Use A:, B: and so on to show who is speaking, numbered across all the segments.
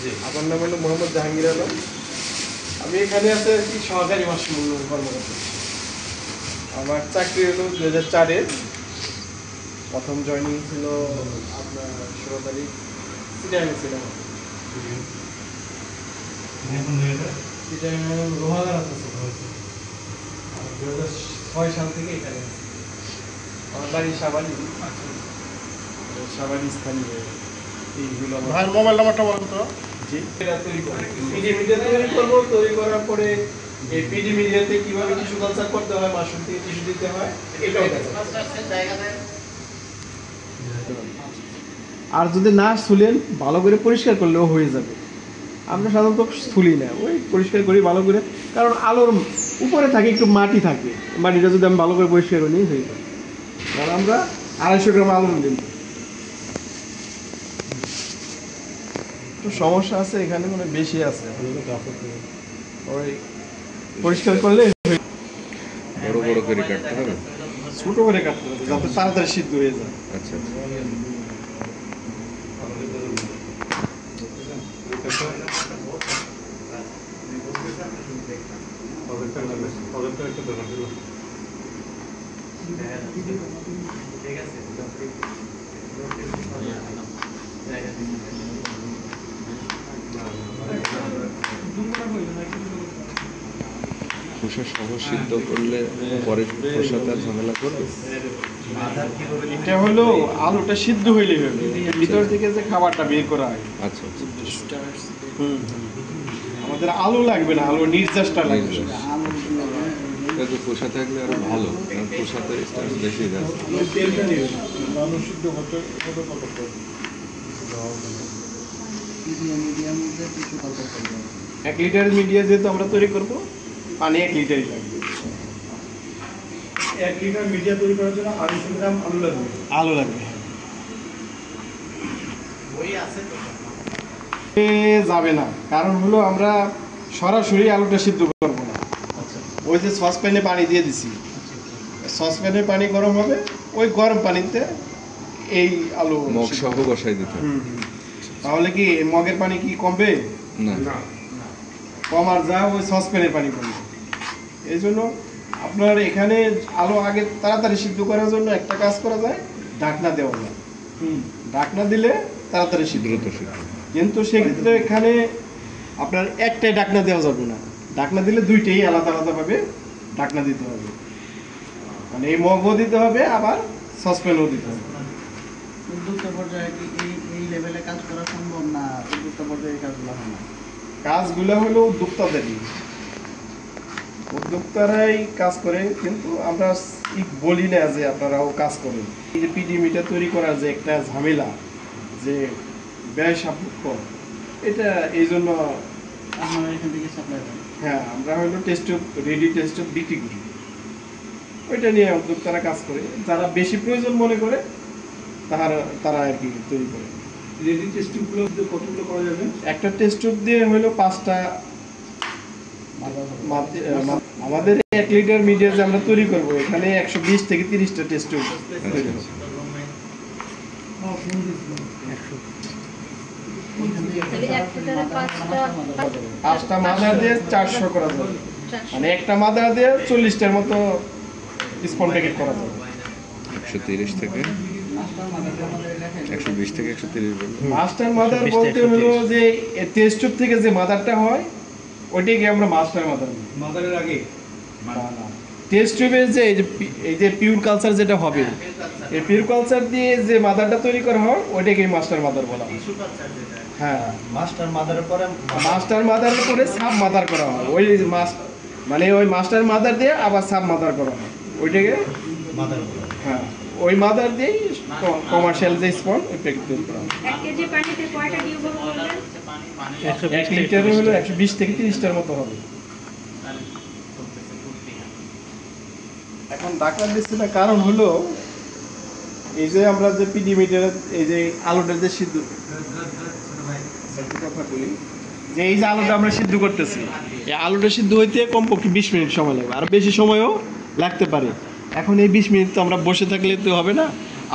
A: আমার নাম হলো মোহাম্মদ জাহাঙ্গীর আলম। আমি এখানে আছে কি সহকারী মাশরুম কর্মকর্তা। আমার চাকরি হলো 2004-এ। প্রথম জয়েনিং ছিল আপনার 16 তারিখ সিটাঙে ছিলাম। রোহাগার আছে 2006 সাল থেকে এখানে আছি। আমার বাড়ি সাবানি, সাবানি স্থানীয়। এইগুলো আমার
B: মোবাইল নাম্বারটা বলুন তো।
A: জি, এটা তৈরি করব। পিডি মিডিয়া তৈরি করব। তৈরি করার পরে এই পিডি মিডিয়াতে কিভাবে টিস্যু কালচার করতে হয়, মাশরুম থেকে টিস্যু দিতে হয়, এটাও আর যদি না ছুলেন ভালো করে পরিষ্কার করলেও হয়ে যাবে। আমরা সাধারণত ছুলি না, ওই পরিষ্কার করি ভালো করে, কারণ আলোর উপরে থাকে একটু মাটি থাকে, মাটিটা যদি আমি ভালো করে পরিষ্কার করি হয়ে যাবে। কারণ আমরা 250 গ্রাম আলু নিই। একটু সমস্যা আছে এখানে, মানে বেশি আছে, ওই পরিষ্কার করলে
C: বড় বড় করে কাটতে হবে,
A: ছোট করে কাটতে হবে যাতে তাড়াতাড়ি সিদ্ধ হয়ে যায়।
C: আচ্ছা খোসা সহ সিদ্ধ করলে পরে খোসাটা ঝামেলা করবে।
A: এটা হলো আলুটা সিদ্ধ হইলে হবে, ভিতর থেকে যে খাবারটা বের করা হয়।
C: আচ্ছা
A: আমাদের আলু লাগবে না, আলু নির্যাসটা লাগবে।
C: তো খোসা থাকলে আরো ভালো, কারণ খোসাতে স্টার্চ বেশি যাচ্ছে।
A: 1 লিটার মিডিয়া যেহেতু আমরা তৈরি করব, পানি 1 লিটারই লাগবে।
B: 1 লিটার মিডিয়া তৈরি করার জন্য 250 গ্রাম আলু লাগবে।
A: আলু লাগবে যাবে না, কারণ হলো আমরা সরাসরি আলুটা সিদ্ধ করবো না। ওই যে সসপ্যানে পানি দিয়ে দিছি, সসপ্যানে পানি গরম হবে, ওই গরম পানিতে এই আলু
C: মগ সহ বসাই দিতে হবে।
A: তাহলে কি মগের পানি কি কমবে?
C: না,
A: কম আর যা ওই সসপ্যানের পানি কমবে। এই জন্য আপনার এখানে আলু আগে তাড়াতাড়ি সিদ্ধ করার জন্য একটা কাজ করা যায়, ঢাকনা দেওয়া যায়। ঢাকনা দিলে তাড়াতাড়ি সিদ্ধ।
C: দ্রুত সিদ্ধ।
A: কিন্তু সেক্ষেত্রে এখানে আপনার একটাই ঢাকনা দেওয়া যাবে না, ঢাকনা দিলে দুইটাই আলাদা আলাদাভাবে ঢাকনা দিতে হবে। মানে এই মগও দিতে হবে, আবার সসপ্যানও দিতে হবে।
D: উদ্যোক্তা পর্যায়ে কি এই লেভেলে কাজ করা সম্ভব না? উদ্যোক্তা পর্যায়ে কাজগুলো হয় না?
A: কাজগুলো হলো উদ্যোক্তাদেরই, উদ্যোক্তারাই কাজ করে, কিন্তু আমরা বলি না যে আপনারাও কাজ করেন। এই যে পিডি মিটার তৈরি করার যে একটা ঝামেলা, যে ব্যয় সাপেক্ষ, এটা এই জন্য
D: আপনারা এখান থেকে সাপ্লাই করেন?
A: হ্যাঁ, আমরা হলো test tube, ready test tube বিক্রি করি। ওইটা নিয়ে উদ্যোক্তারা কাজ করে, যারা বেশি প্রয়োজন মনে করে তারা আর কি তৈরি করে।
B: রেডি টেস্ট টিউবগুলো কতগুলো করা যাবে?
A: একটা টেস্ট টিউব দিয়ে হলো 5টা। আমাদের 1 লিটার মিডিয়া যে আমরা তৈরি করব, এখানে 120 থেকে 30টা টেস্ট টিউব তৈরি হবে। 5টা মাদার দিয়ে 400 করা যাবে, মানে একটা মাদার দিয়ে 40টার মতো স্পন প্যাকেট করা যাবে।
C: 130 থেকে 120 থেকে 130 বলবো।
A: মাস্টার মাদার বলতে হলো যে টেস্ট টিউব থেকে যে মাদারটা হয়, ওইটাকে আমরা মাস্টার মাদার বলি।
B: মাদারের আগে
A: টেস্ট টিউবের যে এই যে পিওর কালচার যেটা হবে, এই পিওর কালচার দিয়ে যে মাদারটা তৈরি করা হয়, ওইটাকে মাস্টার মাদার বলা হয়। হ্যাঁ,
D: মাস্টার মাদারের পরে
A: মাস্টার মাদারের পরে সাব মাদার করা হয়। ওই মানে ওই মাস্টার মাদার দিয়ে আবার সাব মাদার করা হয়, ওইটাকে
D: মাদার।
A: হ্যাঁ, ওই মাদার দিয়েই কমার্শিয়াল যে স্পন ওই প্যাকেট তৈরি করা হয়।
E: 1 কেজি পানিতে কয়টা টিউব বললেন?
A: 1 লিটারে হলো 120 থেকে 30টার মতো হবে। এখন ঢাকনা দিচ্ছি না, কারণ হলো এই যে আমরা যে পিডি মিটার, এই যে আলুটা যে সিদ্ধ কথা বলি, যে এই যে আলুটা আমরা সিদ্ধ করতেছি, এই আলুটা সিদ্ধ হইতে কমপক্ষে 20 মিনিট সময় লাগবে, আর বেশি সময়ও লাগতে পারে। এখন এই 20 মিনিট তো আমরা বসে থাকলে তো হবে না।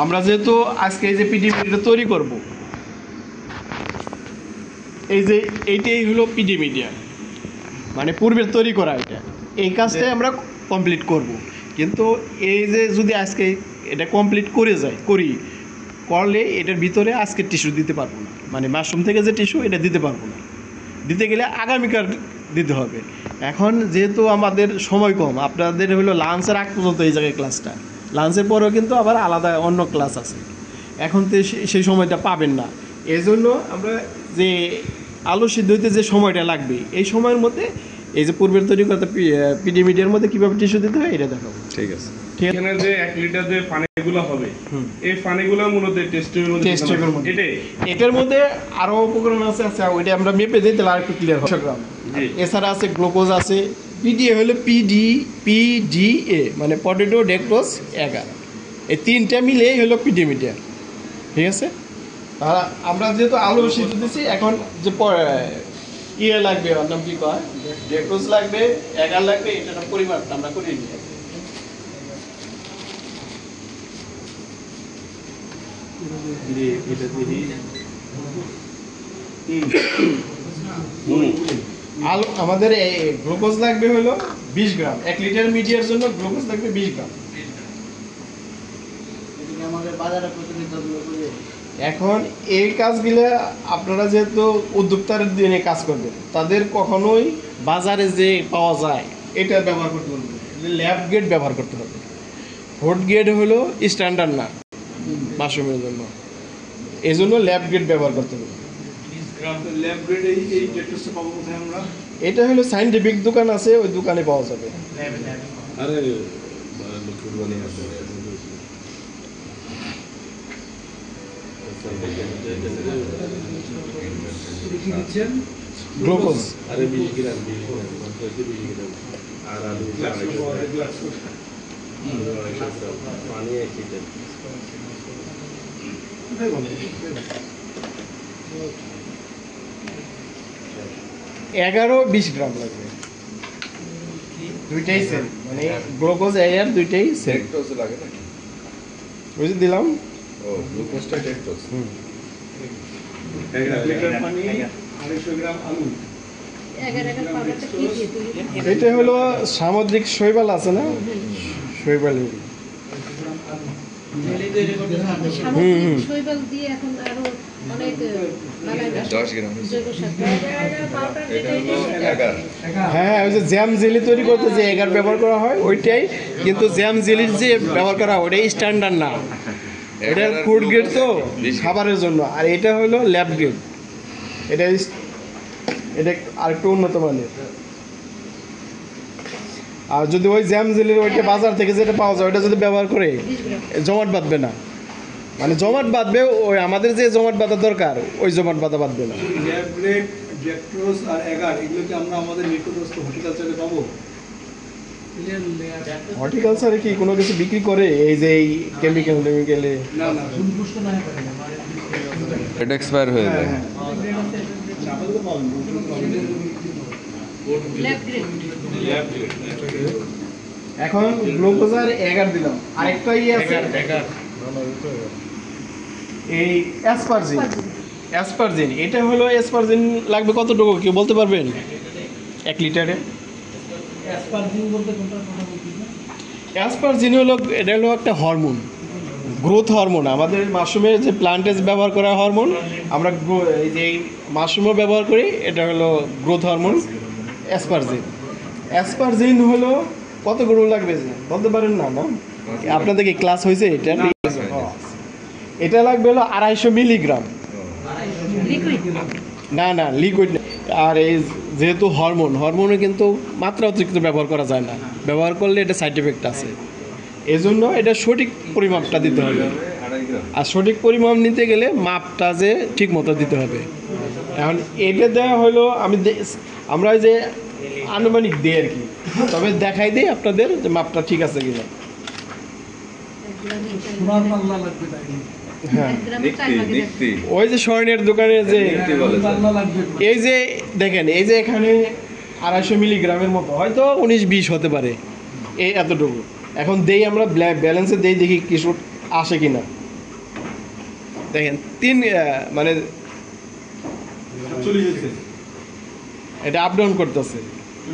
A: আমরা যেহেতু আজকে এই যে পিডি মিটার তৈরি করব, এই যে এইটাই হলো পিডি মিডিয়া, মানে পূর্বের তৈরি করা এটা, এই কাজটাই আমরা কমপ্লিট করব। কিন্তু এই যে যদি আজকে এটা কমপ্লিট করলে এটার ভিতরে আজকে টিস্যু দিতে পারবো না, মানে মাশরুম থেকে যে টিস্যু এটা দিতে পারবো না, দিতে গেলে আগামীকাল দিতে হবে। এখন যেহেতু আমাদের সময় কম, আপনাদের হলো লাঞ্চের আগ পর্যন্ত এই জায়গায় ক্লাসটা, লাঞ্চের পরেও কিন্তু আবার আলাদা অন্য ক্লাস আছে, এখন তো সেই সময়টা পাবেন না। এই জন্য আমরা যে আলু সিদ্ধ হইতে যে সময়টা লাগবে এই সময়ের মধ্যে এই যে পূর্বের তৈরি করতে পিডি মিডিয়ার মধ্যে কীভাবে টিস্যু দিতে হয় এটা দেখাবো।
C: ঠিক আছে।
B: এখানে যে 1 লিটার যে পানিগুলো হবে, এই পানিগুলো মূলত টেস্ট টিউবের মধ্যে
A: এটার মধ্যে আরও উপকরণ আছে, আচ্ছা ওইটা আমরা মেপে দিই তাহলে আর একটু ক্লিয়ার হবে। এছাড়া আছে গ্লুকোজ আছে, পিডিএ হলো পিডিএ মানে পটেটো ডেক্টোজ এগার, এই তিনটা মিলেই হলো পিডি মিডিয়া, ঠিক আছে। আর আমরা যেহেতু আলু সিদ্ধ দিচ্ছি, এখন যে ইয়ে লাগবে, ওর নাম কি কয়, ডেক্টোজ লাগবে, এগার লাগবে, এটা পরিমাণটা আমরা করে নিই। আলু আমাদের গ্লুকোজ লাগবে হলো 20 গ্রাম, 1 লিটার মিডিয়ার জন্য গ্লুকোজ লাগবে 20 গ্রাম।
D: এদিকে আমাদের বাজারে প্রতিনিধিত্ব করে
A: এখন এই কাজগুলো আপনারা যেহেতু উদ্যোক্তার দিনে কাজ করবেন, তাদের কখনোই বাজারে যে পাওয়া যায় এটা ব্যবহার করতে হবে, ল্যাব গ্রেড ব্যবহার করতে হবে। ফুড গ্রেড হলো স্ট্যান্ডার্ড না মাশরুমের জন্য, এই জন্য ল্যাব গ্রেড ব্যবহার করতে হবে।
B: ল্যাব গ্রেড এই ডেক্টোজটা পাবো কোথায় আমরা?
A: এটা হলো সায়েন্টিফিক দোকান আছে, ওই দোকানে পাওয়া যাবে।
C: আরে কুরবানি আছে
B: কি দিচ্ছেন?
A: গ্লুকোজ
C: আরে 20 গ্রাম আর আলু পানি 1 লিটার।
A: 11-20 গ্রাম লাগবে, দুইটাই সেম, মানে গ্লুকোজ এয়ার দুইটাই সেম।
C: ডেক্টোজ লাগে না?
A: ওই যে দিলাম।
C: ও গ্লুকোজটা ডেক্টোজ।
B: 1 লিটার পানি, 250 গ্রাম আলু।
E: 11 পাউডারটা কি দিয়ে তৈরি?
A: এটা হলো সামুদ্রিক শৈবাল আছে না, শৈবাল।
E: সামুদ্রিক শৈবাল দিয়ে এখন আরো অনেক বানায় না?
C: 10 গ্রাম।
E: জৈব সার। পাউডার
C: এটা
E: যেটা
C: হলো
E: এটা
C: 11।
A: হ্যাঁ, ওই যে জ্যাম জেলি তৈরি করতে যে এগার ব্যবহার করা হয় ওইটাই, কিন্তু জ্যাম জেলির যে ব্যবহার করা হয় ওটাই স্ট্যান্ডার্ড না, এটা ফুড গ্রেড তো খাবারের জন্য, আর এটা হলো ল্যাব গ্রেড, এটা এটা আরেকটু উন্নত মানের। আর যদি ওই জ্যাম জেলির ওইটা বাজার থেকে যেটা পাওয়া যায় ওইটা যদি ব্যবহার করে, জমাট বাঁধবে না, মানে জমাট বাঁধবে ওই আমাদের যে জমাট বাঁধা দরকার ওই জমাট বাঁধা বাঁধবে না।
B: ল্যাব গ্রেড ডেক্টোজ আর এগার এগুলো কি আমরা আমাদের নিকটস্থ হর্টিকালচারে পাবো?
A: হর্টিকালচারে কি কোনো কিছু বিক্রি করে এই যে এই কেমিক্যালে
B: না না, সন্তুষ্ট না হয় না।
C: এটা এক্সপায়ার হয়ে যায়।
B: আপাতত পাবেন
E: ল্যাব গ্রেড।
B: Lab grade.
A: এখন গ্লুকোজ আর এগার দিলাম, আরেকটাই আছে এই অ্যাসপারজিন। এটা হলো অ্যাসপারজিন লাগবে কতটুকু কেউ বলতে পারবেন 1 লিটারে? অ্যাসপারজিন হলো, এটা হলো একটা হরমোন, গ্রোথ হরমোন, আমাদের মাশরুমের যে প্লান্টেজ ব্যবহার করা হরমোন, আমরা এই যে মাশরুমও ব্যবহার করি, এটা হলো গ্রোথ হরমোন অ্যাসপারজিন হলো কত গ্রাম লাগবে বলতে পারেন না? না আপনাদের কি ক্লাস হয়েছে এটা? এটা লাগবে হলো 250 মিলিগ্রাম।
E: লিকুইড।
A: না লিকুইড। আর এই যেহেতু হরমোনে কিন্তু মাত্রা অতিরিক্ত ব্যবহার করা যায় না, ব্যবহার করলে এটা সাইড এফেক্ট আছে, এজন্য এটা সঠিক পরিমাপটা দিতে হবে।
C: 2.5 গ্রাম।
A: আর সঠিক পরিমাপ নিতে গেলে মাপটা যে ঠিক মতো দিতে হবে। এখন এটা দেওয়া হলো আমরা যে আনুমানিক দিই আর কি, তবে দেখাই দিই আপনাদের যে মাপটা ঠিক আছে কিনা। হ্যাঁ,
C: নিক্তি
A: ওই যে স্বর্ণের দোকানে যে
C: নিক্তি বলে স্যার।
A: এই যে দেখেন, এই যে এখানে 250 মিলিগ্রামের মতো, হয়তো 19-20 হতে পারে, এই এতটুকু। এখন দেই আমরা ব্যালেন্সে দেই, দেখি কিছু আসে কিনা। দেখেন মানে এটা আপ ডাউন করতেছে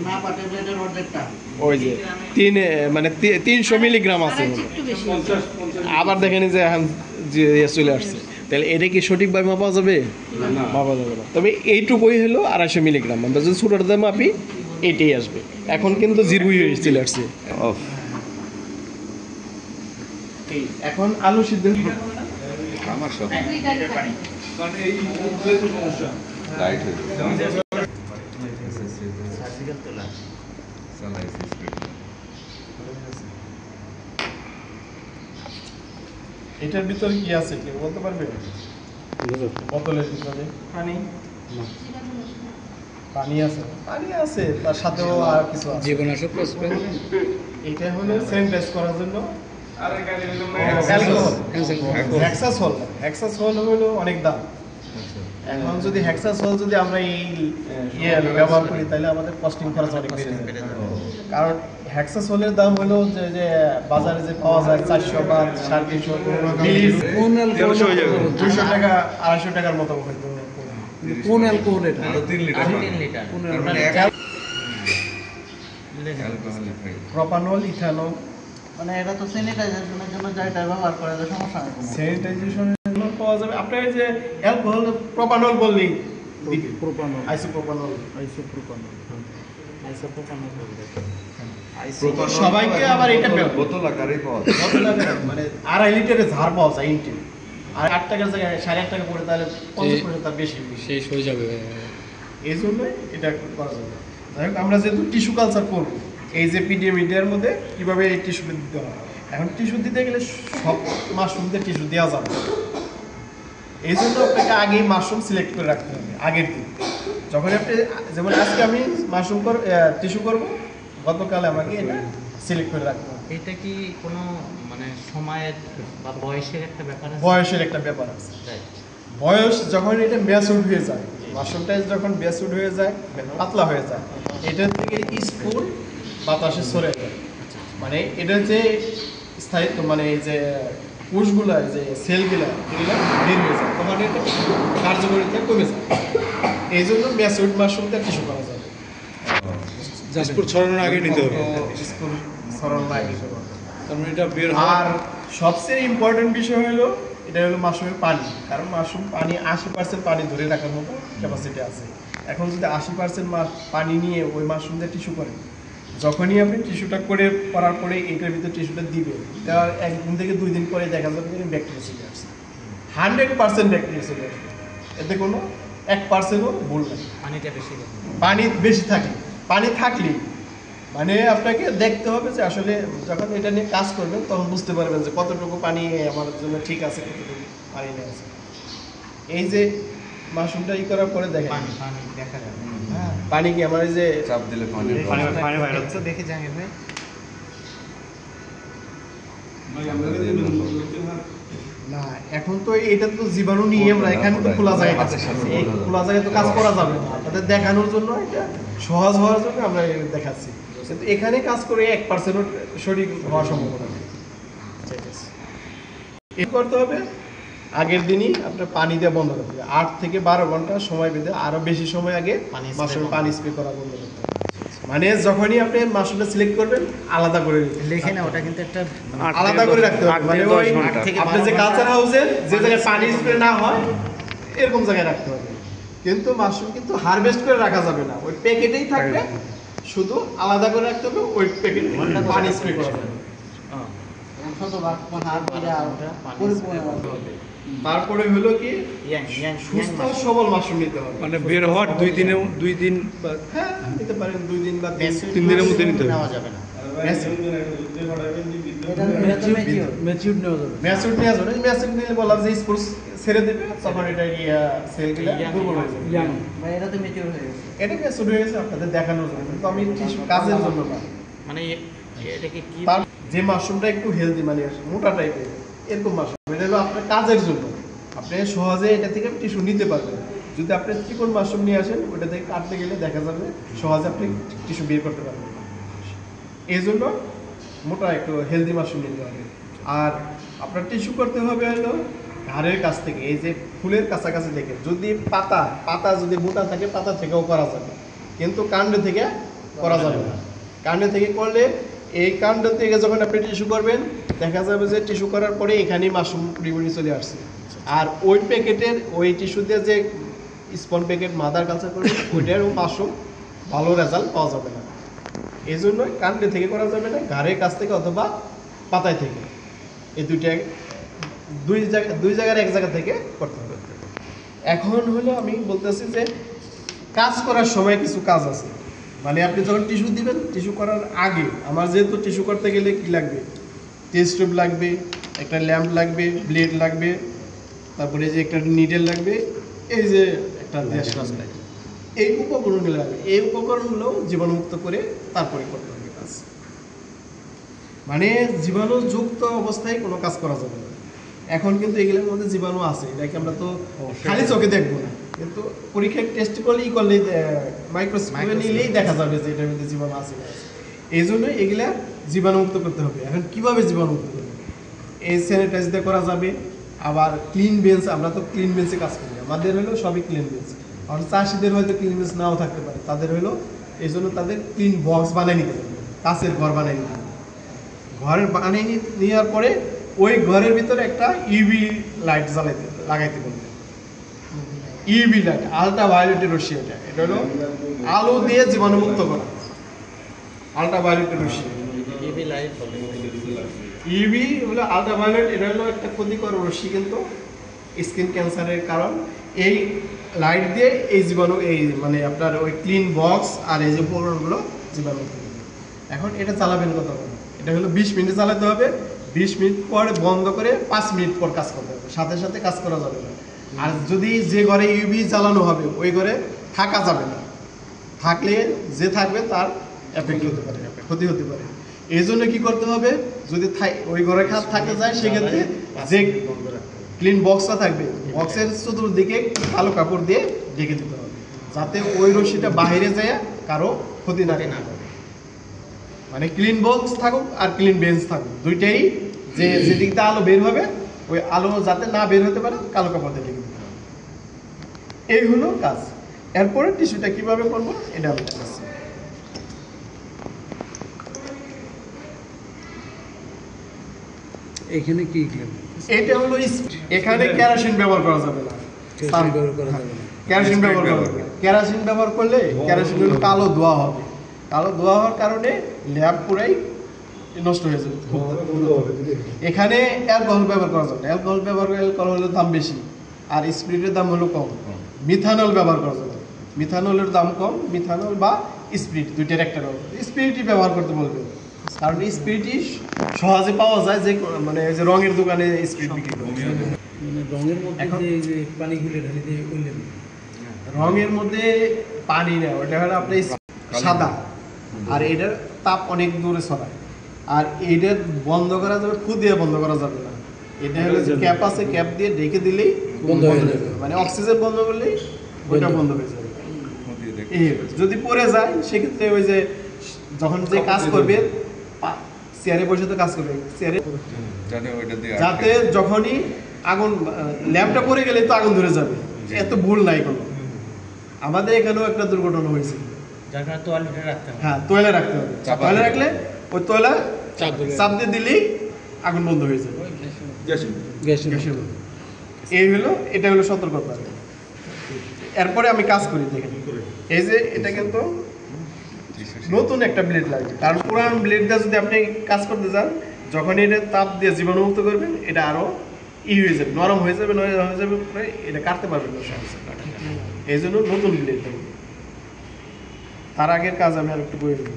D: না পা ট্যাবলেটের অর্ধেকটা
A: ওই যে 300 মিলিগ্রাম আছে
E: আর একটু বেশি
A: আবার দেখেন যে এখন যে চলে আসছে তাহলে এটা কি সঠিকভাবে মাপা যাবে মাপা যাবে না তবে এইটুকুই হলো 250 মিলিগ্রাম আমরা যদি ছোটোটাতে মাপি এইটাই আসবে এখন কিন্তু জিরোই হয়ে চলে আসছে
C: অফ
A: এখন আলু সিদ্ধ
C: আমার সব
E: লিটারের পানি
C: লাইট হয়ে যাবে
D: সার্জিক্যাল তোলা
A: এটার ভিতরে কি আছে কেউ বলতে পারবে বোতলের ভিতরে পানি পানি আছে তার সাথেও আর কিছু আছে
F: জীবনাশক স্প্রে
A: এটা হলো স্যানিটাইজ করার জন্য
B: আর গাড়ি হলো
A: হেক্সাসল হলো অনেক দাম এখন যদি হেক্সাসল যদি আমরা এই ব্যবহার করি তাহলে আমাদের কস্টিং খরচ অনেক বেড়ে যাবে কারণ হেক্সাসলের দাম হলো যে বাজারে যে পাওয়া যায় 400 বা 350 200 টাকা 250 টাকার মতো হয়তো
F: কোন অ্যালকোহল এটা
C: 3 লিটার
D: 3 লিটার
A: প্রপানল ইথানল
D: মানে এটা তো স্যানিটাইজেশনের জন্য যেটা ব্যবহার করা যায় সমস্যা নেই কোনো
A: স্যানিটাইজেশনের জন্য পাওয়া যাবে আপনার এই যে অ্যালকোহল প্রপানল বললেই
F: প্রোপানল
A: আইসোপ্রোপানল
F: আইসোপ্রোপানল
A: সবাইকে আবার এটা
C: বোতল আকারেই পাওয়া যায়
A: মানে 2.5 লিটারের ঝাড় পাওয়া যায় ইনটেক আর 8 টাকার জায়গায় 8.5 টাকা পড়ে তাহলে 50% তার বেশি
F: শেষ হয়ে যাবে
A: এই জন্যই এটা করা যাবে যাই হোক আমরা যেহেতু টিস্যু কালচার করবো এই যে পিডিএম মিডিয়ার মধ্যে কীভাবে এই টিস্যুটা দিতে হয় এখন টিস্যু দিতে গেলে সব মাশরুমতে টিস্যু দেওয়া যাবে না। এই জন্য আপনাকে আগেই মাশরুম সিলেক্ট করে রাখতে হবে আগের দিন যখন আপনি যেমন আজকে আমি মাশরুম টিস্যু করবো গতকাল আমাকে এটা সিলেক্ট করে রাখতে হবে
G: এটা কি কোনো মানে সময়ের বা বয়সের একটা ব্যাপার আছে?
A: বয়সের একটা ব্যাপার আছে
G: Right.
A: বয়স যখন এটা ম্যাচুরড হয়ে যায় মাশরুমটা যখন ম্যাচুরড হয়ে যায় পাতলা হয়ে যায় এটার থেকে স্পুর বাতাসে সরে যায় মানে এটা যে স্থায়িত্ব মানে এই যে কোষগুলা যে সেলগুলা এগুলো বের হয়ে যায় তখন এটা কার্যকারিতা কমে যায় এই জন্য ম্যাচুরড মাশরুমটা টিস্যু করা যাবে
F: জাস্টপুর ছড়ানোর আগে নিতে হবে
A: স্কুল সরানোর আগে নিতে হবে।
F: তার মানে এটা বের
A: আর সবচেয়ে ইম্পর্টেন্ট বিষয় হলো এটা হলো মাশরুমের পানি কারণ মাশরুম পানি 80% পানি ধরে রাখার মতো ক্যাপাসিটি আছে এখন যদি 80% পানি নিয়ে ওই মাশরুম দিয়ে টিস্যু করেন যখনই আপনি টিস্যুটা করার পরে এটার ভিতরে টিস্যুটা দিবে তার 1 দিন থেকে 2 দিন পরে দেখা যাবে যে ব্যাকটেরিয়া চলে আসছে 100% ব্যাকটেরিয়া চলে আসবে এতে কোনো 1%ও ভুল নেই
G: পানিটা বেশি দেবে।
A: পানি বেশি থাকে পানি থাকলেই মানে আপনাকে দেখতে হবে যে আসলে যখন এটা নিয়ে কাজ করবেন তখন বুঝতে পারবেন যে কতটুকু পানি আমার জন্য ঠিক আছে কতটুকু পানি নেই আছে এই যে মাশরুমটা করার পরে দেখেন
G: পানি পানি দেখা যাবে।
A: হ্যাঁ পানি কি আমার এই যে
C: চাপ দিলে পানি
G: তো দেখে জানি ভাই।
A: না এখন তো এটা তো জীবাণু নিয়ে আমরা এখানে তো খোলা জায়গায় কাজ করছি। এই খোলা জায়গায় তো কাজ করা যাবে না আপনাদের দেখানোর জন্য এটা সহজ হওয়ার জন্য আমরা এটা দেখাচ্ছি কিন্তু এখানে কাজ করে 1%ও সঠিক হওয়ার সম্ভাবনা নেই ঠিক আছে এ করতে হবে আগের দিনই আপনার পানি দিয়ে বন্ধ করতে হবে 8 থেকে 12 ঘন্টা সময় বেঁধে আরো বেশি সময় আগে মাশরুম পানি স্প্রে করা বন্ধ করতে হবে মানে যখনই আপনি মাশরুমটা সিলেক্ট করবেন আলাদা করে
G: লিখে না ওটা কিন্তু একটা
A: আলাদা করে রাখতে হবে মানে ওই আপনি যে কালচার হাউসে যে জায়গায় পানি স্প্রে না হয় এরকম জায়গায় রাখতে হবে কিন্তু মাশরুম কিন্তু হারভেস্ট করে রাখা যাবে না ওই প্যাকেটেই থাকবে শুধু আলাদা করে রাখতে হবে ওই প্যাকেটে পানি স্প্রে করা যাবে
D: শতভাগ হার করে আর পরিপূর্ণ হবে
A: তারপরে হলো কি
G: ইয়াং ইয়াং
A: সুস্থ সবল মাশরুম নিতে হবে
F: মানে বের হওয়ার 2 দিন বা
A: হ্যাঁ নিতে পারেন 2 দিন বা
F: 3 দিনের মধ্যে নিতে হবে
G: নেওয়া যাবে না।
D: এটা তো ম্যাচিওর
F: ম্যাচিউর নেওয়া যাবে
A: ম্যাচুড নিয়ে আসবে ম্যাচুড নিলে বললাম যে স্পোর্টস ছেড়ে দেবে তখন এটা সেলগুলো দুর্বল হয়ে যাবে
F: ইয়াং
D: মানে এটা তো ম্যাচিওর হয়ে গেছে
A: এটা ম্যাচুড হয়ে গেছে আপনাদের দেখানোর জন্য কিন্তু আমি কাজের জন্য না
G: মানে এটাকে কি
A: তার যে মাশরুমটা একটু হেলদি মানে মোটা টাইপের এরকম মাশরুম এটা হলো আপনার কাজের জন্য আপনি সহজে এটা থেকে টিস্যু নিতে পারবেন যদি আপনি চিকন মাশরুম নিয়ে আসেন ওটা থেকে কাটতে গেলে দেখা যাবে সহজে আপনি টিস্যু বের করতে পারবেন এই জন্য মোটা একটু হেলদি মাশরুম নিতে হবে আর আপনার টিস্যু করতে হবে হলো ঘাড়ের কাছ থেকে, এই যে ফুলের কাছাকাছি থেকে, যদি পাতা যদি মোটা থাকে পাতা থেকেও করা যাবে, কিন্তু কাণ্ড থেকে করা যাবে না। কাণ্ড থেকে করলে এই কাণ্ড থেকে যখন আপনি টিস্যু করবেন দেখা যাবে যে টিস্যু করার পরে এখানেই মাশরুম পুরোপুরি চলে আসছে। আর ওই প্যাকেটের ওই টিস্যুতে যে স্পন প্যাকেট মাদার কালচার করবে ওইটারও মাশরুম ভালো রেজাল্ট পাওয়া যাবে না। এই জন্যই কাণ্ডে থেকে করা যাবে না, ঘাড়ের কাছ থেকে অথবা পাতায় থেকে, এই দুই জায়গার এক জায়গা থেকে করতে হবে। এখন হলো আমি বলতেছি যে কাজ করার সময় কিছু কাজ আছে, মানে আপনি যখন টিস্যু দিবেন, টিস্যু করার আগে আমার যেহেতু টিস্যু করতে গেলে কি লাগবে, টেস্ট টিউব লাগবে, একটা ল্যাম্প লাগবে, ব্লেড লাগবে, তারপরে যে একটা নিডেল লাগবে, এই যে একটা দেশরাজ লাগবে, এই উপকরণগুলো লাগবে। এই উপকরণগুলো জীবাণুমুক্ত করে তারপরে করতে হবে কাজ। মানে জীবাণুযুক্ত অবস্থায় কোনো কাজ করা যাবে না। এখন কিন্তু এগুলোর মধ্যে জীবাণু আছে, এটাকে আমরা তো খালি চোখে দেখবো না, কিন্তু পরীক্ষায় টেস্ট করলেই মাইক্রোস্কোপে নিলেই দেখা যাবে যে এটার মধ্যে জীবাণু আছে না। এই জন্য এগুলা জীবাণুমুক্ত করতে হবে। এখন কিভাবে জীবাণুমুক্ত করবে? এই স্যানিটাইজ দিয়ে করা যাবে। আবার ক্লিন বেঞ্চ, আমরা তো ক্লিন বেঞ্চে কাজ করি, আমাদের হলো সবই ক্লিন বেঞ্চ। কারণ চাষিদের হয়তো ক্লিন বেঞ্চ নাও থাকতে পারে, তাদের হলো এই জন্য তাদের ক্লিন বক্স বানিয়ে নিতে হবে, কাঁচের ঘর বানিয়ে নিতে হবে। ঘর বানিয়ে নেওয়ার পরে ওই ঘরের ভিতরে একটা ইউভি লাইট লাগাইতে বলবে। ইউভি লাইট, আলট্রা ভায়োলেটের রশ্মি, এটা হলো আলো দিয়ে জীবাণুমুক্ত করা, আলট্রা ভায়োলেটের রশ্মি।
G: ইবি লাইট বলে।
A: ইউভি হলো আলট্রা ভায়োলেট, এটা হলো একটা ক্ষতিকর রশ্মি, কিন্তু স্কিন ক্যান্সারের কারণ। এই লাইট দিয়ে এই জীবাণু, এই মানে আপনার ওই ক্লিন বক্স আর এই যে উপকরণগুলো জীবাণুমুক্ত করবে। এখন এটা চালাবেন কতক্ষণ? এটা হলো 20 মিনিট চালাতে হবে। 20 মিনিট পর বন্ধ করে 5 মিনিট পর কাজ করতে হবে, সাথে সাথে কাজ করা যাবে না। আর যদি যে ঘরে ইউভি চালানো হবে ওই ঘরে থাকা যাবে না, থাকলে যে থাকবে তার এফেক্ট হতে পারে, ক্ষতি হতে পারে। এই জন্য কি করতে হবে, যদি ওই ঘরে খাত থাকতে যায় সেক্ষেত্রে যে ক্লিন বক্সটা থাকবে বক্সের চতুর্দিকে কালো কাপড় দিয়ে ঢেকে দিতে হবে, যাতে ওই রশ্মিটা বাইরে যায় কারো ক্ষতি না করে। মানে ক্লিন বক্স থাকুক আর ক্লিন বেঞ্চ থাকুক, দুইটাই যে যেদিক দিয়ে আলো বের হবে ওই আলো যাতে না বের হতে পারে কালো কাপড় দিয়ে ঢেকে দিতে হবে। এই হলো কাজ। এরপরে টিস্যুটা কিভাবে করবো এটা আমি দেখাচ্ছি।
F: এখানে কি
A: এটা হলো এখানে কেরোসিন ব্যবহার করা যাবে না, কেরোসিন ব্যবহার করা যাবে না। কেরোসিন ব্যবহার করলে কেরোসিন হলো কালো ধোঁয়া হবে, কালো ধোঁয়া হওয়ার কারণে ল্যাব পুরাই নষ্ট হয়ে যাবে। এখানে অ্যালকোহল ব্যবহার করা যাবে না, অ্যালকোহলের দাম বেশি আর স্পিরিটের দাম হলো কম। মিথানল ব্যবহার করা যাবে, মিথানলের দাম কম। মিথানল বা স্পিরিট দুইটার একটা স্পিরিটই ব্যবহার করতে বলবে, কারণ স্পিরিটই সহজে পাওয়া যায়, যে মানে যে রঙের দোকানে স্পিরিট বিক্রি করে।
F: মানে রঙের মধ্যে যে পানিগুলো ঢালি দিয়ে করলেন,
A: রঙের মধ্যে পানি না, ওটা হলো আপনার সাদা, আর এটার তাপ অনেক দূরে ছড়ায়। আর এইটা বন্ধ করা যাবে, ফু দিয়ে বন্ধ করা যাবে না। এটা হলো যে ক্যাপ আছে, ক্যাপ দিয়ে ঢেকে দিলেই বন্ধ হয়ে যাবে। মানে অক্সিজেন বন্ধ করলেই ওইটা বন্ধ হয়ে যাবে। এই যদি পড়ে যায় সেক্ষেত্রে ওই যে যখন যে কাজ করবে চেয়ারে বসে তো কাজ করবে, চেয়ারে যাতে যখনই আগুন ল্যাম্পটা পড়ে গেলে তো আগুন ধরে যাবে, এত ভুল নাই কোনো। আমাদের এখানেও একটা দুর্ঘটনা হয়েছে,
G: যার কারণে তোয়ালে রাখতে হবে।
A: হ্যাঁ, তোয়ালে রাখতে হবে। তোয়ালে রাখলে ওই তোয়ালা চাপ দিয়ে দিলেই আগুন বন্ধ হয়ে যাবে গ্যাসের মধ্যে। এই হলো, এটা হলো সতর্কতা। এরপরে আমি কাজ করি, দেখেন এই যে এটা কিন্তু নতুন একটা ব্লেড লাগবে, কারণ পুরান ব্লেডটা যদি আপনি কাজ করতে যান, যখন এটা তাপ দিয়ে জীবাণুমুক্ত করবেন এটা আরো হয়ে যাবে, নরম হয়ে যাবে, পরে এটা কাটতে পারবেন না সহজে। এই জন্য নতুন ব্লেড লাগবে। তার আগের কাজ আমি আর একটু বলে দেবো।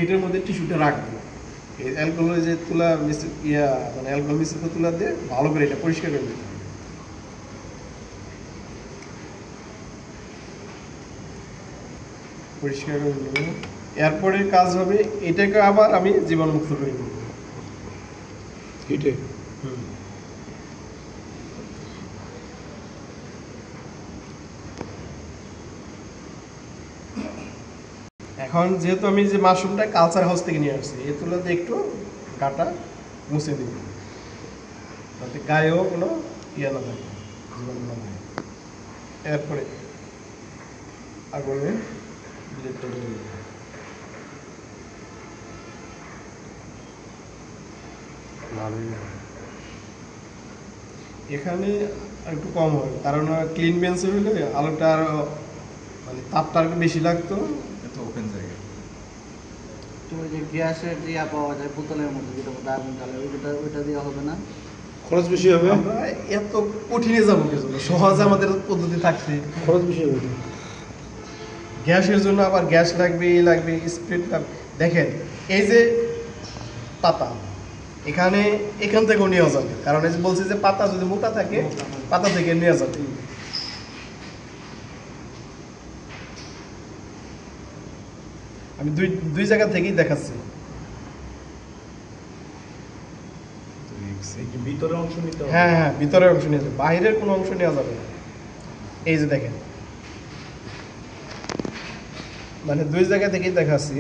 A: এটার মধ্যে টিস্যুটা রাখবো, এই অ্যালকোহলের যে তুলা মানে অ্যালকোহল মিশ্রিত তুলা দিয়ে ভালো করে এটা পরিষ্কার করে দিতে হবে। পরিষ্কার করে নেব। এরপরে কাজ হবে এটাকে আবার আমি জীবাণুমুক্ত করে দেবো। এখন যেহেতু আমি যে মাশরুমটা কালচার হাউস থেকে নিয়ে আসছি, এই তুলাতে একটু গাটা মুছে দিব, যাতে গায়েও কোনো ইয়ে না থাকে, জীবাণু না থাকে। এরপরে আগুনে ব্লেডটা ধরে দিতে হবে। এখানে একটু কম হয়, কারণ ক্লিন বেঞ্চে হলে আলোটা আরো মানে তাপটা আর একটু বেশি লাগতো।
C: এটা ওপেন জায়গা।
D: তো ওই যে গ্যাসের দিয়া পাওয়া যায় বোতলের মধ্যে, যেটা মধ্যে আগুন জ্বালে, ওইটা দেওয়া হবে না?
A: খরচ বেশি হবে। আমরা এত কঠিনে যাবো কিছু সহজে আমাদের পদ্ধতি থাকছে, খরচ বেশি হবে। গ্যাসের জন্য আবার গ্যাস লাগবে, এই লাগবে, স্পিড লাগবে। দেখেন এই যে পাতা, এখান থেকেও নেওয়া যাবে, কারণ এই যে বলছি যে পাতা যদি মোটা থাকে পাতা থেকে নেওয়া যাবে। আমি দুই জায়গা থেকেই দেখাচ্ছি।
F: ভিতরে অংশ নিতে হবে।
A: হ্যাঁ হ্যাঁ, ভিতরের অংশ নিয়ে যাবে, বাইরের কোনো অংশ নেওয়া যাবে না। এই যে দেখেন, মানে দুই জায়গা থেকেই দেখাচ্ছি।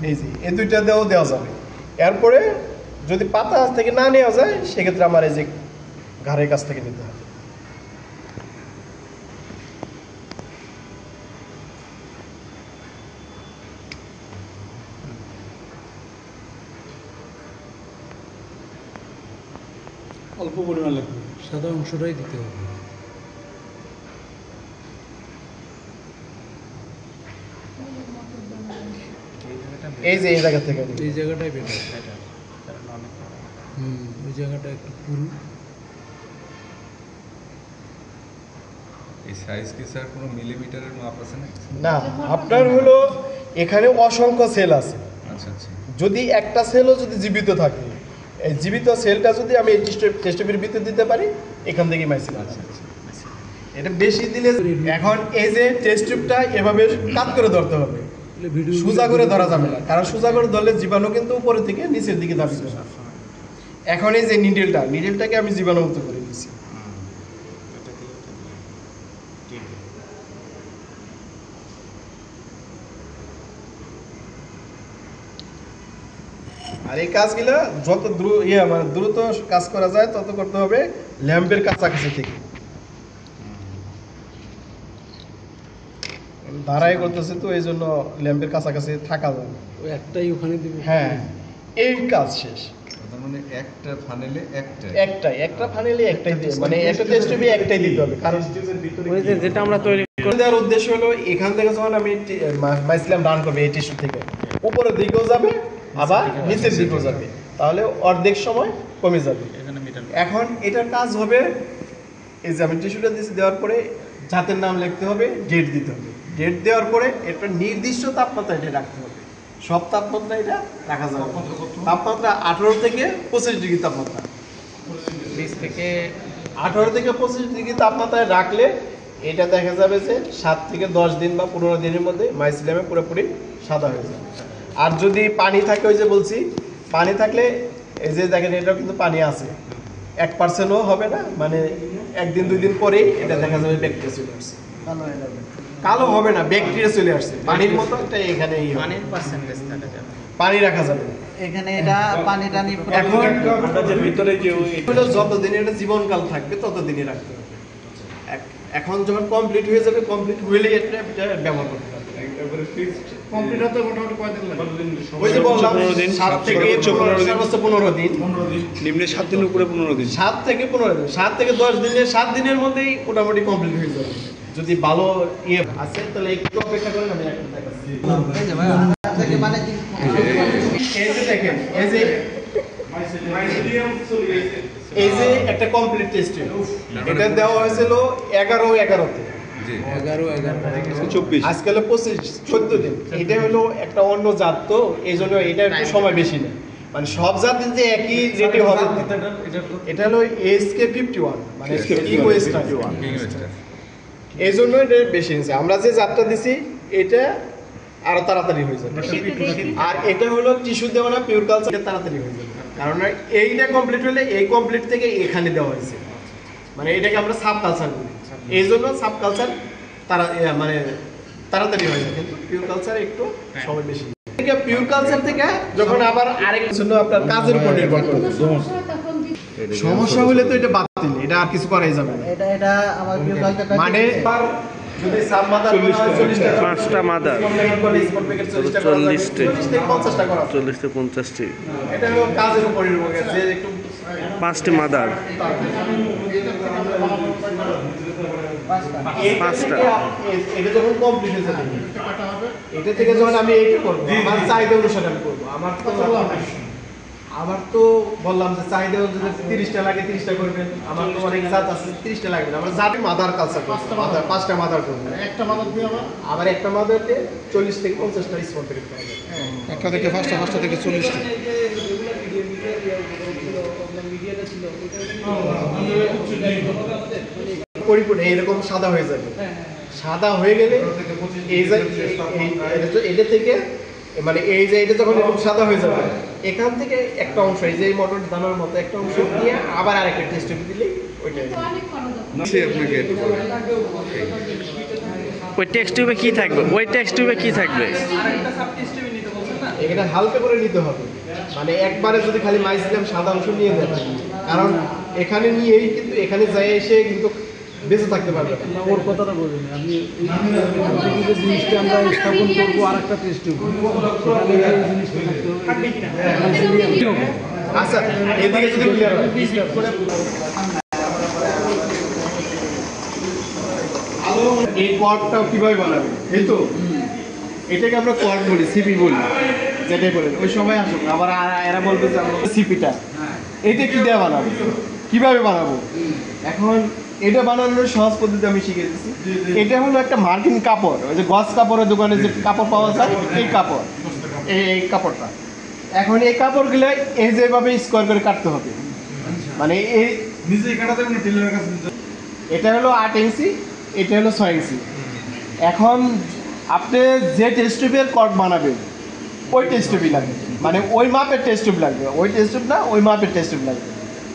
A: এই যে এই দুইটা দেওয়া যাবে। এরপরে যদি পাতা থেকে না নেওয়া যায় সেক্ষেত্রে আমার এই যে ঘাড়ের কাছ থেকে নিতে হবে।
F: অল্প পরিমাণ লাগবে, সাদা অংশটাই দিতে হবে।
A: এই যে এই জায়গা থেকে
F: এই জায়গাটাই বেটার। ওই জায়গাটা একটু পুরু।
C: এই সাইজ কি স্যার কোনো মিলিমিটারের মাপ আছে না?
A: না, আপনার হলো এখানে অসংখ্য সেল আছে।
C: আচ্ছা আচ্ছা।
A: যদি একটা সেলও যদি জীবিত থাকে, এই জীবিত সেলটা যদি আমি এই টেস্টের ভিতরে দিতে পারি, এখান থেকে মাইসিল আছে। এটা বেশি দিলে এখন এই যে টেস্ট টিউবটা এভাবে কাট করে ধরতে হবে, সোজা করে ধরা যাবে না, কারণ সোজা করে ধরলে জীবাণু কিন্তু উপরে থেকে নিচের দিকে দাবি করে। এখন এই যে নিডেলটাকে আমি জীবাণুমুক্ত করে দিচ্ছি। আর এই কাজগুলো যত দ্রুত কাজ করা যায় তত করতে হবে ল্যাম্পের কাছাকাছি থেকে। ধারাই করতেছে তো এই জন্য ল্যাম্পের কাছাকাছি থাকা যায় না।
F: ওই একটাই ওখানে দিব।
A: হ্যাঁ, এই কাজ শেষ।
C: তার মানে একটা ফানেলে
A: একটা ফানেলে একটাই দিয়ে, মানে একটা টেস্ট টিউবে একটাই দিতে হবে, কারণ
F: ওই যে যেটা আমরা তৈরি
A: করে দেওয়ার উদ্দেশ্য হলো এখান থেকে যখন আমি মাইসিলাম রান করবে এই টিস্যু থেকে উপরের দিকেও যাবে আবার নিচের দিকেও যাবে, তাহলে অর্ধেক সময় কমে যাবে। এখন এটার কাজ হবে এই যে আমি টিস্যুটা দিয়েছি, দেওয়ার পরে জাতের নাম লিখতে হবে, ডেট দিতে হবে। ডেট দেওয়ার পরে একটা নির্দিষ্ট তাপমাত্রা এটা রাখতে হবে। সব তাপমাত্রা এটা রাখা যাবে। তাপমাত্রা 18 থেকে 25 ডিগ্রি তাপমাত্রা,
G: 20 থেকে
A: 18 থেকে 25 ডিগ্রি তাপমাত্রায় রাখলে এটা দেখা যাবে যে 7 থেকে 10 দিন বা 15 দিনের মধ্যে মাইসিলামে পুরোপুরি সাদা হয়ে যাবে। আর যদি পানি থাকে, ওই যে বলছি পানি থাকলে এই যে দেখেন এটাও কিন্তু পানি আছে, 1%ও হবে না, মানে 1 2 দিন পরেই এটা দেখা যাবে ব্যাকটেরিয়া চলে আসছে।
D: কালো হয়ে যাবে।
A: কালো হবে না, ব্যাকটেরিয়া চলে আসছে, পানির মতো একটা এখানে
G: পানির পার্সেন্টেজ থাকা যাবে।
A: পানি রাখা যাবে না।
D: এখানে এটা পানিটা নিয়ে
A: এখন
F: ভিতরে যে
A: হলো যতদিন এটা জীবনকাল থাকবে ততদিনই রাখতে হবে। এখন যখন কমপ্লিট হয়ে যাবে, কমপ্লিট হলেই এটা ব্যবহার করতে হবে।
D: কমপ্লিট হতে মোটামুটি কয়দিন লাগে?
A: ওই যে বললাম 7 থেকে 15 সর্বোচ্চ 15 দিন,
F: নিম্নে 7 দিন, উপরে 15 দিন।
A: 7 থেকে 15 দিন, 7 থেকে 10 দিনের 7 দিনের মধ্যেই মোটামুটি কমপ্লিট হয়ে যাবে। যদি ভালো ইয়ে আছে তাহলে একটু অপেক্ষা করেন, আমি একটা দেখাচ্ছি।
D: এই যে ভাই থেকে মানে কি
A: এই যে দেখেন, এই যে একটা কমপ্লিট টেস্ট, এটা দেওয়া হয়েছিল 11/11-তে।
C: জি
F: 24
A: আজকে হলো 14 দিন। এটা হলো একটা অন্য জাত, তো এই জন্য এটা একটু সময় বেশি নেয়, মানে সব জাতের যে একই রেটে হবে। এটা হলো SK51, মানে ইকো স্টার,
C: কিং ওয়েস্টার।
A: এই জন্য এটা বেশি নিচ্ছে। আমরা যে জাতটা দিছি এটা আরো তাড়াতাড়ি হয়ে যাবে। আর এটা হলো টিস্যু দেওয়া না, পিওর কালচার, এটা তাড়াতাড়ি হয়ে যাবে, কারণ এইটা কমপ্লিট হলে এই কমপ্লিট থেকে এখানে দেওয়া হয়েছে, মানে এটাকে আমরা সাব কালচার বলি। এই জন্য সাব কালচার তারা মানে তাড়াতাড়ি হয়ে যায়, কিন্তু পিওর কালচার একটু সময় বেশি। থেকে পিওর কালচার থেকে যখন আবার আরেক জন্য আপনার কাজের উপর নির্ভর করে,
E: কোনো সমস্যা হয় তখন
A: সমস্যা হলে তো এটা বাতিল, এটা আর কিছু করাই যাবে না।
D: এটা আমার প্রিয় কালচারটা
A: মানে যদি সাব মাদার 40 টাকা,
H: 5টা মাদার,
A: 40 টাকা, 40 থেকে 50 টাকা করা,
H: 40 থেকে 50টি,
A: এটা হলো কাজের উপর নির্ভর করে, যে একটু
H: 5টি মাদার, 5টা।
A: এটা যখন কমপ্লিট হয়ে যাবে, এটা থেকে যখন আমি এইটা করবো, আমার চাহিদা অনুসারে আমি করবো। আমার তো বললাম যে চাহিদা যদি 30টা লাগে 30টা করবেন, আমার তো অনেক জাত আছে 30টা লাগবে না, আমার জাতি মাদার কালচার, 5টা মাদার করবো, একটা মাদার দিয়ে আবার একটা মাদার দিয়ে 40 থেকে 50টা স্পট থেকে পাওয়া যাবে।
F: একটা থেকে 5টা থেকে 40টা।
A: পরিপূর্ণ এইরকম সাদা হয়ে যাবে। সাদা হয়ে গেলে এই যে এটা থেকে মানে এই যে এটা যখন এরকম সাদা হয়ে যাবে, এখান থেকে একটা অংশ, এই যে মটর দানার মতো একটা অংশ নিয়ে আবার আরেকটা টেস্ট দিলেই ওইটাই।
E: অনেক করা দরকার।
C: সে আপনাকে একটু বলুন।
H: ওই টেক্সট টিউবে কি থাকবে? ওই টেক্সট টিউবে কি থাকবে?
A: এখানে হালকা করে নিতে হবে, মানে একবারে যদি খালি মাইসিলাম সাদা অংশ নিয়ে দেয়, কারণ এখানে নিয়েই কিন্তু এখানে যাই এসে কিন্তু বেঁচে থাকতে পারবে না।
F: না, ওর কথাটা বলুন, আমি এই যে জিনিসটা আমরা স্থাপন করবো আর একটা টেস্ট সেখানে এই জিনিসটা থাকতে হবে।
A: আচ্ছা, এদিকে যদি ক্লিয়ার হয়, এই কোয়াডটাও কিভাবে বানাবে, এই তো এটাকে আমরা কোয়াড বলি, সিপি বলি, যেটাই বলেন। ওই সময় আসুক আবার এরা বলবে যে আমরা সিপিটা, এটা কি দিয়ে বানাবো, কিভাবে বানাবো। এখন এটা বানানোর সহজ পদ্ধতি আমি শিখে দিচ্ছি। এটা হলো একটা মার্কিন কাপড়, ওই যে গস কাপড়ের দোকানে যে কাপড় পাওয়া যায়, এই কাপড়, এই কাপড়টা। এখন এই কাপড়গুলো এই যেভাবে স্কোয়ার করে কাটতে হবে, মানে এই
B: নিজেই কাটাতে কোনো টেলারের কাছে
A: এটা হলো 8 ইঞ্চি, এটা হলো 6 ইঞ্চি। এখন আপনি যে টেস্ট টিউবের কট বানাবেন ওই টেস্ট টিউবই লাগবে, মানে ওই মাপের টেস্ট টিউব লাগবে, ওই টেস্ট টিউব না, ওই মাপের টেস্ট টিউব লাগবে।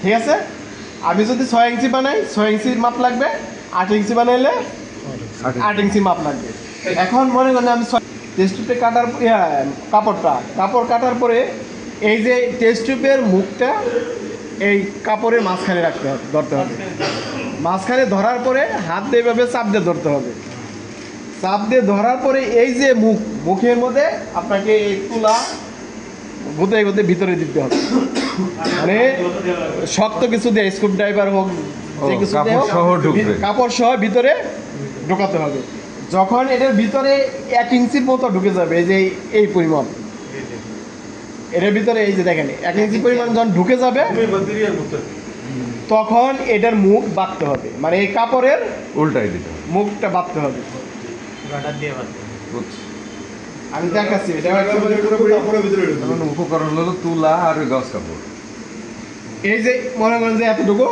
A: ঠিক আছে, আমি যদি 6 ইঞ্চি বানাই 6 ইঞ্চির মাপ লাগবে, 8 ইঞ্চি বানাইলে 8 ইঞ্চি মাপ লাগবে। এখন মনে করেন আমি টেস্ট টিউবে কাটার কাপড় কাটার পরে এই যে টেস্ট টিউবের মুখটা এই কাপড়ের মাঝখানে ধরতে হবে। মাঝখানে ধরার পরে হাত দিয়ে এভাবে চাপ দিয়ে ধরতে হবে। চাপ দিয়ে ধরার পরে এই যে মুখের মধ্যে আপনাকে এই তুলা গুঁতে ভিতরে দিতে হবে, মানে শক্ত কিছু দিয়ে, স্ক্রু ড্রাইভার হোক, যে কিছু দিয়ে হোক, কাপড় সহ ভিতরে ঢোকাতে হবে। যখন এটার ভিতরে 1 ইঞ্চির মতো ঢুকে যাবে, এই যে এই পরিমাণ এটার ভিতরে, এই যে দেখেন 1 ইঞ্চি পরিমাণ যখন ঢুকে যাবে, তখন এটার মুখ বাঁধতে হবে, মানে এই কাপড়ের
C: উল্টাই দিতে হবে।
A: মুখটা বাঁধতে হবে।
C: বুঝছি।
A: আমি দেখাচ্ছি, এটা একেবারে পুরোপুরি
C: এখন উপকরণ হলো তুলা আর গস কাপড়।
A: এই যে মনে করেন যে এতটুকু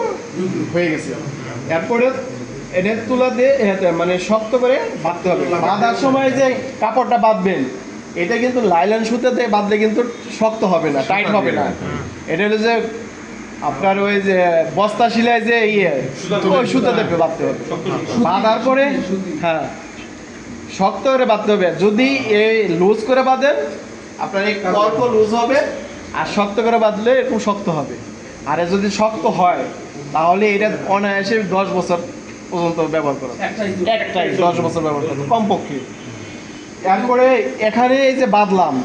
A: হয়ে গেছে, এরপরে এটা তুলা দিয়ে মানে শক্ত করে বাঁধতে হবে। বাঁধার সময় যে কাপড়টা বাঁধবেন, এটা কিন্তু লাইলন সুতাতে বাঁধলে কিন্তু শক্ত হবে না, টাইট হবে না। এটা হলো যে আপনার ওই যে বস্তা শিলায় যে ওই সুতাতে বাঁধতে হবে। বাঁধার পরে হ্যাঁ শক্ত করে বাঁধতে হবে। যদি এই লুজ করে বাঁধেন আপনার এই অল্প লুজ হবে, আর শক্ত করে বাঁধলে একটু শক্ত হবে। আর যদি শক্ত হয় তাহলে এটা অনায়াসে 10 বছর পর্যন্ত ব্যবহার করা, একটাই 10 বছর ব্যবহার করবে কমপক্ষে। এরপরে এখানে এই যে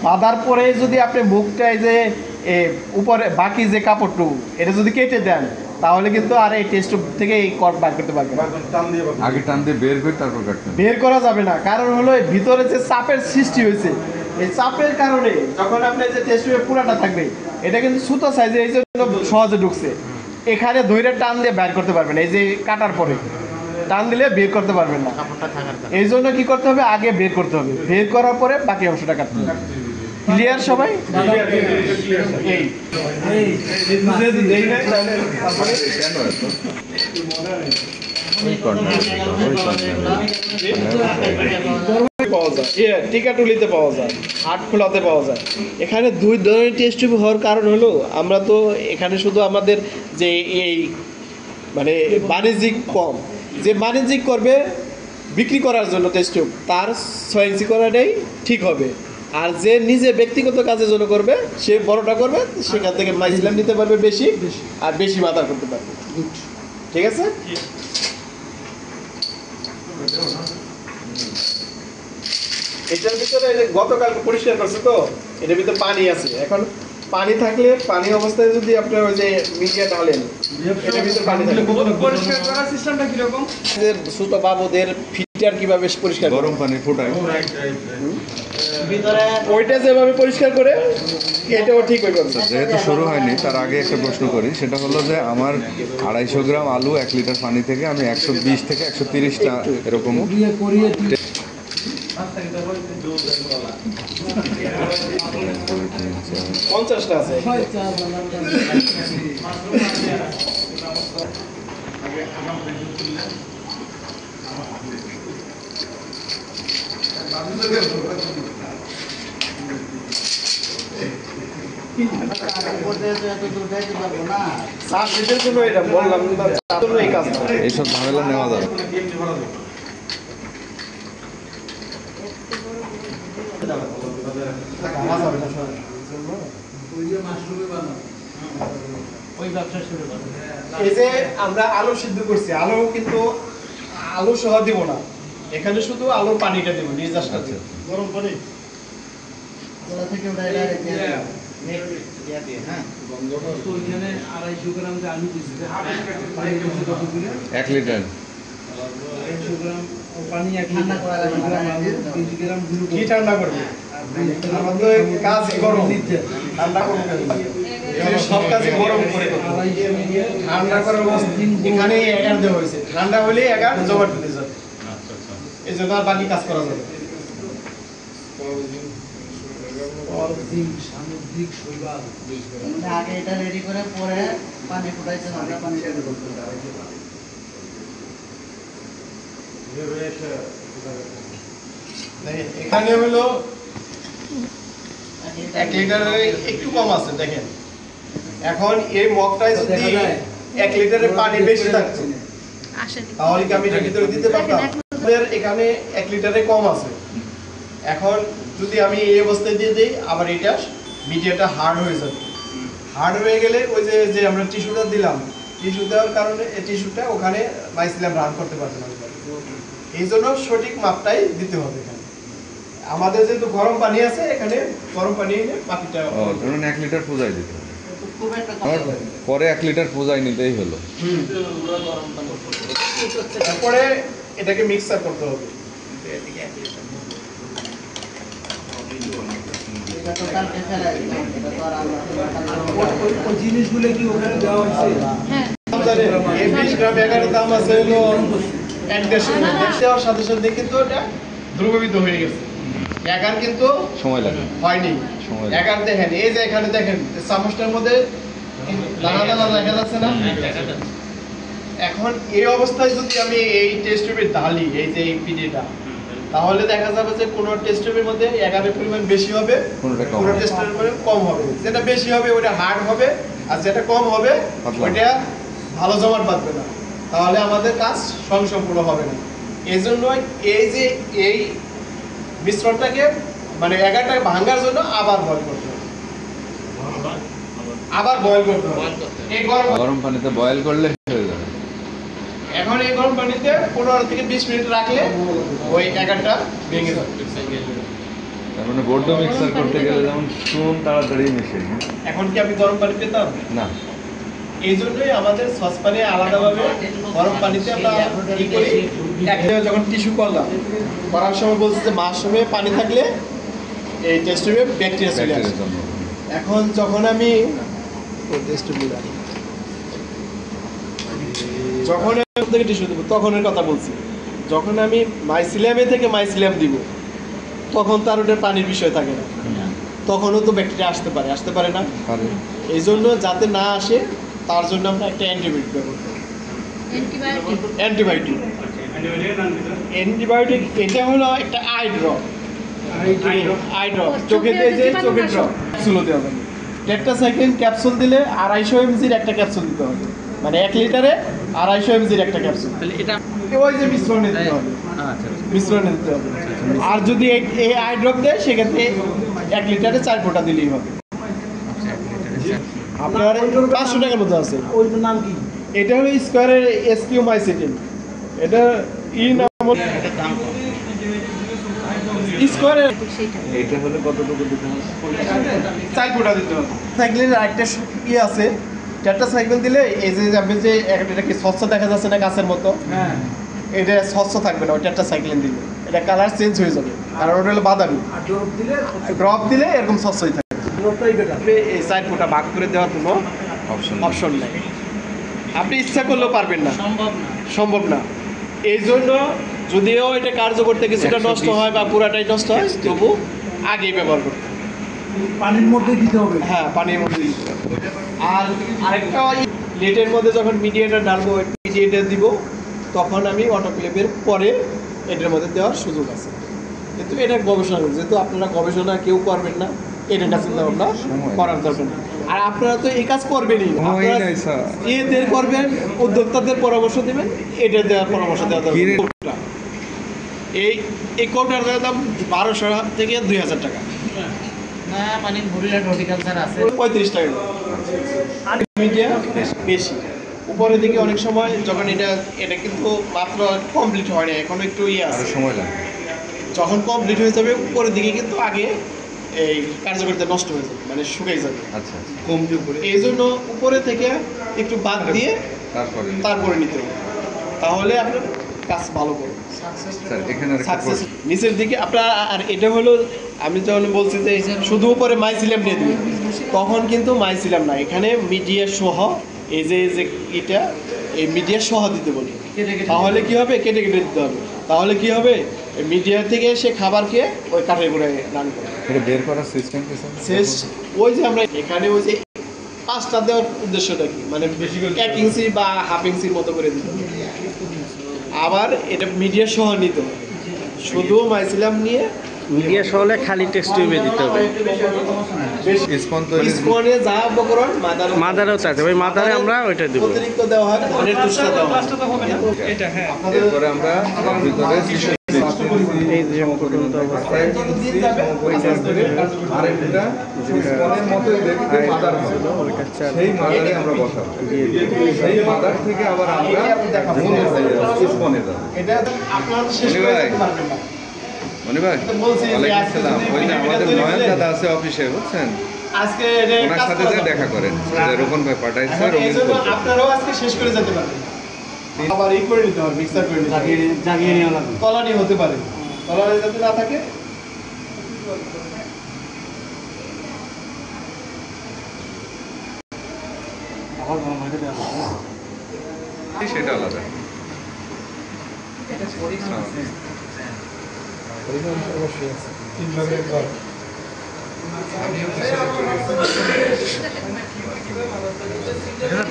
A: বাঁধার পরে যদি আপনি মুখটা এই যে উপরে বাকি যে কাপড়টুকু এটা যদি কেটে দেন, তাহলে কিন্তু আর এই টেস্ট থেকে এই কট বার করতে পারবে না।
C: আগে টান দিয়ে বের করে তারপর কাটতে হবে।
A: বের করা যাবে না, কারণ হলো ভিতরে যে চাপের সৃষ্টি হয়েছে, এই চাপের কারণে যখন আপনার যে টেস্ট টিউবের পুরাটা থাকবে, এটা কিন্তু সুতো সাইজে এই জন্য সহজে ঢুকছে, এখানে ধরে টান দিয়ে বের করতে পারবেন। এই যে কাটার পরে টান দিলে বের করতে পারবেন না, এই জন্য কি করতে হবে, আগে বের করতে হবে, বের করার পরে বাকি অংশটা কাটতে হবে। ক্লিয়ার সবাই? এই পাওয়া যায়, টিকাটুলিতে পাওয়া যায়, আটখোলাতে পাওয়া যায়। এখানে 2 ধরনের টেস্ট টিউব হওয়ার কারণ হলো আমরা তো এখানে শুধু আমাদের যে এই মানে বাণিজ্যিক কম, যে বাণিজ্যিক করবে বিক্রি করার জন্য টেস্ট টিউব তার 6 ইঞ্চি করাটাই ঠিক হবে। আর যে নিজে ব্যক্তিগত কাজের জন্য করবে সে বড়টা করবে, সেখান থেকে মাইসিলাম নিতে পারবে বেশি আর বেশি মাদার করতে পারবে। ঠিক আছে? এটার ভিতরে গতকাল পরিষ্কার করছে তো, এটার ভিতরে পানি আছে। এখন পানি থাকলে পানি অবস্থায় যদি আপনার ওই যে মিডিয়া ঢালেন, এটার ভিতরে পানি থাকলে
F: পরিষ্কার করার সিস্টেমটা কিরকম?
A: ছোট বাবুদের ফিল্টার কিভাবে পরিষ্কার করে
C: গরম পানি ফোটায়
D: ভিতরে
A: ওইটা যেভাবে পরিষ্কার করে এটাও ঠিক হয়ে যাবে।
C: যেহেতু শুরু হয়নি তার আগে একটা প্রশ্ন করি, সেটা হলো যে আমার 250 গ্রাম আলু 1 লিটার পানি থেকে আমি 120 থেকে 130টা এরকম
F: করিয়ে
A: 50টা আছে।
D: এত দূর যাইতে পারবো না।
A: শ্বাস নিতে জন্য এটা বললাম না, তার জন্য এই কাজটা।
C: এইসব ঝামেলা নেওয়া যাবে।
G: ওই ব্যবসা শুরু করবে।
A: এই যে আমরা আলু সিদ্ধ করছি, আলু কিন্তু আলু সহ দিব না, এখানে শুধু আলুর পানিটা দিব, নির্যাসটা দিব। গরম পানি
D: ওরা থেকে ওটা ডাইরেক্ট দিয়ে দেবো।
G: হ্যাঁ
F: তো ওইখানে 250 গ্রাম যে আলু দিচ্ছি, পানি দিচ্ছি কতগুলো?
C: 1 লিটার
F: 250 গ্রাম পানি, 1
D: ঠান্ডা
F: লিটার,
D: করা লাগবে
F: 2 গ্রাম আলু, 3 গ্রাম
A: কি
F: গ্লুকোজ।
A: ঠান্ডা করবে? আমাদের কাজ গরম, ঠান্ডা করবো কেন? এখানে সব কাজই গরম করে দেবো। ঠান্ডা করার এখানে এগার দেওয়া হয়েছে, ঠান্ডা হলে এগার জমা দিতে যাবে, এই জন্য আর বাকি কাজ করা যাবে।
F: সামুদ্রিক শৈবাল
D: আগে এটা রেডি করে পরে পানি ফুটাইতে হবে, পানি রেডি করতে হবে।
A: দেখেন এখানে হলো 1 লিটারের একটু কম আছে, দেখেন। এখন এই মগটায় যদি 1 লিটারের পানি বেশি থাকতো
E: আসেনি।
A: তাহলে কি আমি এটা ভিতরে দিতে পারতাম? আমাদের এখানে 1 লিটারে কম আছে। এখন যদি আমি এই অবস্থায় দিয়ে দিই, আবার এটা মিডিয়াটা হার্ড হয়ে যাবে। হার্ড হয়ে গেলে ওই যে যে আমরা টিস্যুটা দিলাম, টিস্যু দেওয়ার কারণে এই টিস্যুটা ওখানে মাইসিলাম রান করতে পারবে না। এই জন্য সঠিক মাপটাই দিতে হবে। এখানে আমাদের যেহেতু গরম পানি আছে, এখানে গরম পানি এনে বাকিটা
C: ধরুন 1 লিটার পূজায় দিতে হবে,
D: খুব একটা কম
C: আমার পরে 1 লিটার পূজায় নিতেই হলো।
A: তারপরে এটাকে মিক্সার করতে হবে।
D: এটা তো কালকে ফেলাই দিলাম, এটা তো আর আমরা
F: ওই জিনিসগুলো কি ওখানে দেওয়া হয়েছে?
E: হ্যাঁ
A: জানেন, এই 20 গ্রাম এগারের দাম আছে হলো 1.5 দেওয়ার সাথে সাথে কিন্তু এটা দ্রবীভূত হয়ে গেছে। এগার কিন্তু
C: সময় লাগে।
A: হয়নি।
C: সময়
A: এগার দেখেন, এই যে এখানে দেখেন চামচটার মধ্যে দানা দানা দেখা যাচ্ছে না? এখন এই অবস্থায় যদি আমি এই টেস্ট টিউবে ঢালি, এই যে এই পিডিটা, তাহলে দেখা যাবে যে কোন টেস্ট টিউবের মধ্যে এগারের পরিমাণ বেশি হবে,
C: কোনটা কম
A: কোন
C: হবে।
A: টেস্ট টিউবের পরিমাণ কম হবে। যেটা বেশি হবে ওটা হার্ড হবে, আর যেটা কম হবে
C: পাতলা।
A: ওইটা ভালো জমাট বাঁধবে না, তাহলে আমাদের কাজ সম্পূর্ণ হবে না। এই জন্য এই যে এই মিশ্রণটাকে মানে এগারটাকে ভাঙার জন্য আবার বয়েল করতে হবে, আবার বয়েল করতে হবে। এই
C: গরম পানিতে বয়েল করলে হয়ে যাবে।
A: এখন এই গরম পানিতে 15 থেকে 20 মিনিট রাখলে ওই এগারটা ভেঙে যাবে।
C: তার মানে বড্ড মিক্সার করতে গেলে যেমন চুন তাড়াতাড়ি মিশে যায়।
A: এখন কি আমি গরম পানি পেতাম?
C: না,
A: এই জন্যই আমাদের সসপ্যানে আলাদাভাবে গরম পানিতে আমরা কি করি, একটা যখন টিস্যু করলাম করার সময় বলছে যে মাস সময় পানি থাকলে এই টেস্ট টিউবে ব্যাকটেরিয়া চলে আসে।
C: ব্যাকটেরিয়ার জন্য।
A: এখন যখন আমি যখন থেকে টিস্যু দেবো তখনের কথা বলছি, যখন আমি মাইসিলিয়ামে থেকে মাইসিলিয়াম দিব তখন তার ওটার পানির বিষয় থাকে না, তখনও তো ব্যাকটেরিয়া আসতে পারে না।
C: পারে।
A: এই জন্য যাতে না আসে তার জন্য আমরা একটা অ্যান্টিবায়োটিক ব্যবহার করি।
E: অ্যান্টিবায়োটিক
A: অ্যান্টিবায়োটিক এটা হলো একটা আই ড্রপ, চোখে দিয়ে যে চোখের ড্রপ ক্যাপসুলও দেওয়া হবে। টেট্রাসাইক্লিন ক্যাপসুল দিলে 250 mg একটা ক্যাপসুল দিতে হবে, মানে 1 লিটারে 250 mg একটা ক্যাপসুল।
G: তাহলে এটা
A: ওই যে মিশ্রণে দিতে হবে, মিশ্রণে দিতে হবে। আর যদি এই আই ড্রপ দেয় সেক্ষেত্রে 1 লিটারে 4 ফোঁটা দিলেই হবে। আপনার 500 টাকার মতো আছে।
F: ওইটার নাম কি?
A: এটা হলো স্কোয়ারের এসকিউমাইসিটিন। এটা নাম স্কোয়ারের।
C: এটা হলে কতটুকু দিতে হবে?
A: 4 ফোঁটা দিতে হবে। সাইকেলের আরেকটা আছে, 4টা সাইকেল দিলে এই যে যাবে যে এটা কি স্বচ্ছ দেখা যাচ্ছে না গাছের মতো,
F: হ্যাঁ,
A: এটা স্বচ্ছ থাকবে না। ওই 4টা সাইকেল দিলে এটা কালার চেঞ্জ হয়ে যাবে, কারণ ওটা হলো বাদামি।
F: আর ড্রপ দিলে
A: ড্রপ দিলে এরকম স্বচ্ছই থাকবে।
F: ড্রপটাই বেটার।
A: এই 4 ফোঁটা ভাগ করে দেওয়ার কোনো অপশন নেই। আপনি ইচ্ছা করলেও পারবেন না, সম্ভব না। এই জন্য যদিও এটা কার্যকর থেকে কিছুটা নষ্ট হয় বা পুরাটাই নষ্ট হয়, তবু আগেই ব্যবহার করতে হবে।
F: পানির মধ্যে দিতে হবে।
A: হ্যাঁ, পানির মধ্যে দিতে হবে। আর আরেকটা লেটের মধ্যে যখন মিডিয়েটার ডালবো, মিডিয়েটার দিব, তখন আমি অটোক্লেভের পরে এটার মধ্যে দেওয়ার সুযোগ আছে। কিন্তু এটা গবেষণা, যেহেতু আপনারা গবেষণা কেউ করবেন না, এটা চিন্তা ভাবনা করার দরকার নেই। আর আপনারা তো এই কাজ করবেনই, আপনারা এদের করবেন, উদ্যোক্তাদের পরামর্শ দেবেন, এটা দেওয়ার পরামর্শ দেওয়া দরকার। এই কৌটার দাম 1200 থেকে 2000 টাকা।
G: না মানে মরিলাট হর্টিকালচার আছে
A: 35 টাকা। আর মিডিয়া বেশি উপরের দিকে অনেক সময় যখন এটা কিন্তু মাত্র কমপ্লিট হয় না, এখন একটু আছে,
C: সময় লাগে।
A: যখন কমপ্লিট হয়ে যাবে উপরের দিকে কিন্তু আগে এই কার্যকারিতা নষ্ট হয়ে যাবে, মানে শুকাই যাবে।
C: আচ্ছা,
A: কমতি উপরে, এই জন্য উপরে থেকে একটু বাদ দিয়ে তারপরে নিতে হবে, তাহলে আপনার কাজ ভালো করবে। সাকসেস নিচের দিকে আপনার। আর এটা হলো আমি যখন বলছি যে শুধু উপরে মাইসিলাম দিয়ে দিই, তখন কিন্তু মাইসিলাম না, এখানে মিডিয়া সহ এই যে এটা এই মিডিয়া সহ দিতে বলি। তাহলে কি হবে, কেটে কেটে দিতে হবে। তাহলে কি হবে, মিডিয়া থেকে সে খাবার খেয়ে ওই কাঠের করে রান করে।
C: এটা বের করার সিস্টেম কি স্যার?
A: শেষ ওই যে আমরা এখানে ওই যে 5টা দেওয়ার উদ্দেশ্যটা কি, মানে 1 ইঞ্চি বা হাফ ইঞ্চির মতো করে দিতে হবে। আবার এটা মিডিয়া সহ নিতে হবে, শুধু মাইসিলাম নিয়ে
H: মিডিয়া সহলে খালি টেস্ট টিউবে দিতে হবে।
A: স্পনে যা উপকরণ
H: মাদারও চাইছে, ওই মাদারে আমরা ওইটা দিব।
A: অতিরিক্ত দেওয়া হয়, ধানের তুষটা দেওয়া হয়।
C: এরপরে আমরা ভিতরে
H: এই যে পর্যন্ত অবস্থায়
C: আরেকটা স্পনের মতো দেখতে মাদার ছিল, সেই মাদারে আমরা বসাবো। সেই মাদার থেকে আবার আমরা স্পনে যাব।
A: এটা আপনারা শেষ করে দিতে পারবেন না।
C: মনি ভাই, ওয়ালাইকুম সালাম। ওই যে আমাদের নয়ন দাদা আছে অফিসে, বুঝছেন,
A: আজকে
C: ওনার সাথে যে দেখা করেন, রোকন ভাই পাঠাইছে,
A: এই জন্য আপনারাও আজকে শেষ করে যেতে পারবেন। আবার এই করে নিতে হবে, মিক্সার করে নিতে হবে,
F: জাগিয়ে নেওয়া লাগবে।
A: তলানি হতে পারে, তলানি যাতে না থাকে।
C: সেটা আলাদা।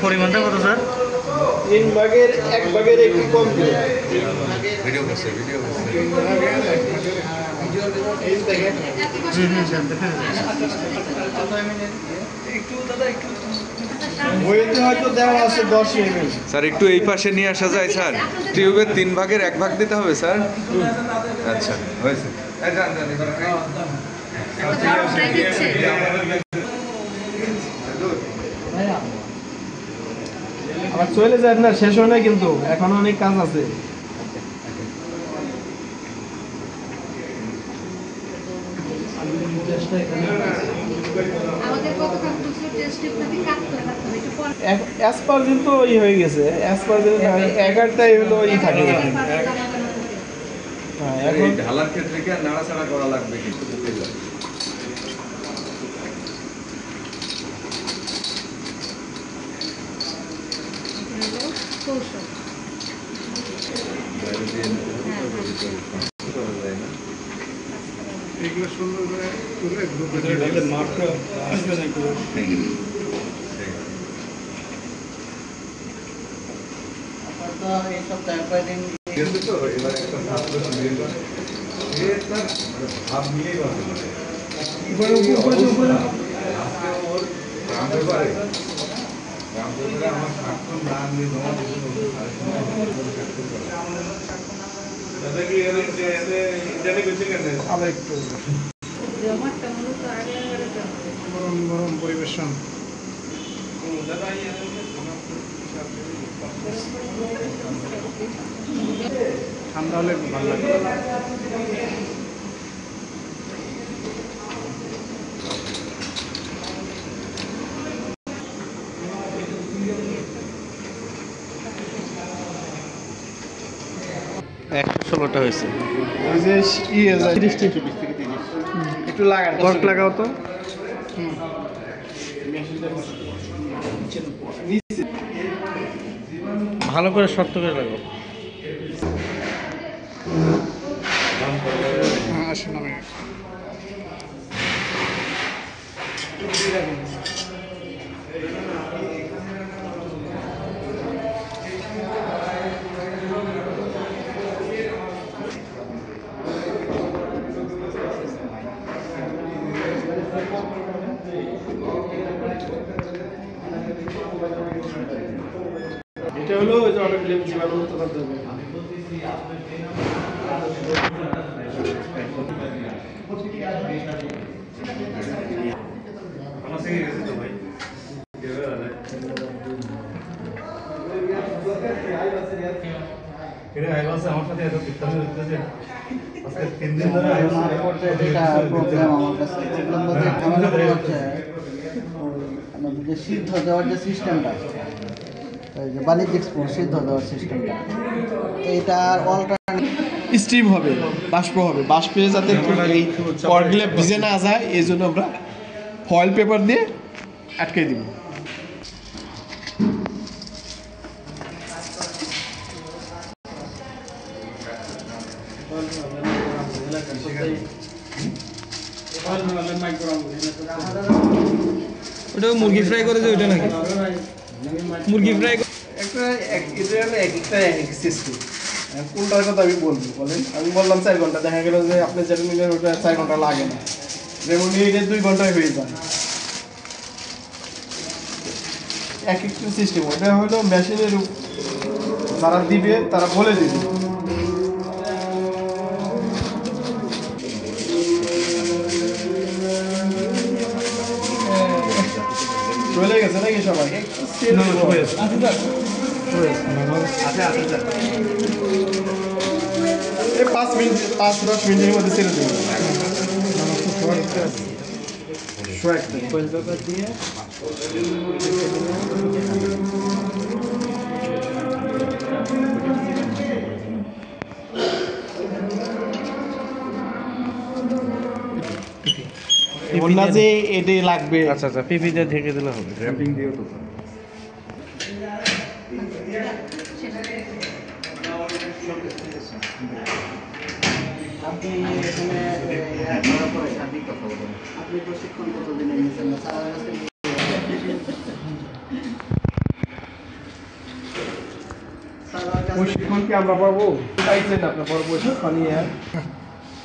G: পরিমাণটা কত স্যার?
A: 3 ভাগের 1 ভাগের একটু কম দিন।
C: ভিডিও করছে।
A: এই দেখেন বইতে হয়তো দেওয়া আছে 10 ml।
C: স্যার একটু এই পাশে নিয়ে আসা যায় স্যার? টিউবের 3 ভাগের 1 ভাগ দিতে হবে স্যার। আচ্ছা, হয়েছে।
A: আবার চলে যায় না, শেষ হয় না কিন্তু এখনো অনেক কাজ আছে।
E: আমাদের কতক্ষণ টেস্ট টিউব নাকি কাটতে থাকতে হবে, একটু পর
A: অ্যাসপারজিন তো হয়ে গেছে, অ্যাসপারজিন 11টাই হলো থাকে। হ্যাঁ, এখন
C: ঢালার ক্ষেত্রে কি আর নাড়াচাড়া করা লাগবে কিন্তু বুঝতে
E: কৌশল।
F: এগুলো সুন্দর করে তুলে মাঠটা আসবে না একটু।
D: তো এই সপ্তাহে কয়দিন
C: তো এবার একটা ছাত্র বের করে সে তার ভাব নিয়েই পারবে
F: উপরে উপরে উপরে
C: আজকে ওর জানতে পারে আমার স্মার্টফোন না নিয়ে জমা দিতে
B: দাদা কি ইন্টারনেট করছে কেন?
F: আবার একটু
E: জমাটটা মূলত আগে
F: গরম গরম পরিবেশন।
B: দাদা
F: ঠান্ডা হলে খুব ভালো লাগে।
H: একশো 16টা হয়েছে।
A: ওই যে একটু লাগান
H: কর্ক লাগাও তো। ভালো করে শক্ত করে লাগাও।
F: হ্যাঁ, আসুন আমি
A: এটা হলো ওই যে অটোক্লেভ জীবাণুমুক্ত করতে হবে।
D: যেটা প্রবলেম আমার কাছে প্রবলেম বলতে ঝামেলা হচ্ছে আমাদের যে সিদ্ধ দেওয়ার যে সিস্টেমটা, ওই যে বাণিজ্যিক সিদ্ধ দেওয়ার সিস্টেমটা, এইটার অল্টারনেটিভ
A: স্টিম হবে, বাষ্প হবে, বাষ্পে যাতে এই কর্কগুলো ভিজে না যায় এই জন্য আমরা ফয়েল পেপার দিয়ে আটকে দিব।
F: ওটা মুরগি ফ্রাই করে যে ওইটা নাকি মুরগি ফ্রাই
A: একটা একটা সিস্টেম। কোনটার কথা আমি বলবো বলেন? আমি বললাম 4 ঘন্টা, দেখা গেল যে আপনি যেটা নিলেন ওটা 4 ঘন্টা লাগে না, যেমন এটা 2 ঘন্টায় হয়ে যায়। এক একটা সিস্টেম, ওটা হলো মেশিনের যারা দিবে তারা বলে দিবে। চলে গেছে নাকি সবাই? এই 5 মিনিট 5-10 মিনিটের মধ্যে ছেড়ে দেবে। বললা যে এটাই লাগবে।
H: আচ্ছা আচ্ছা, পিপি দিয়ে ঢেকে দিলে হবে।
C: র্যাপিং দিয়েও তো
D: আপনি এখানে করার পরে আপনি প্রশিক্ষণ কতদিন নিয়েছেন? স্যারের কাছে
A: প্রশিক্ষণ কি আমরা পাবো? চাইছেন আপনার বড় প্রশিক্ষণ নিয়ে?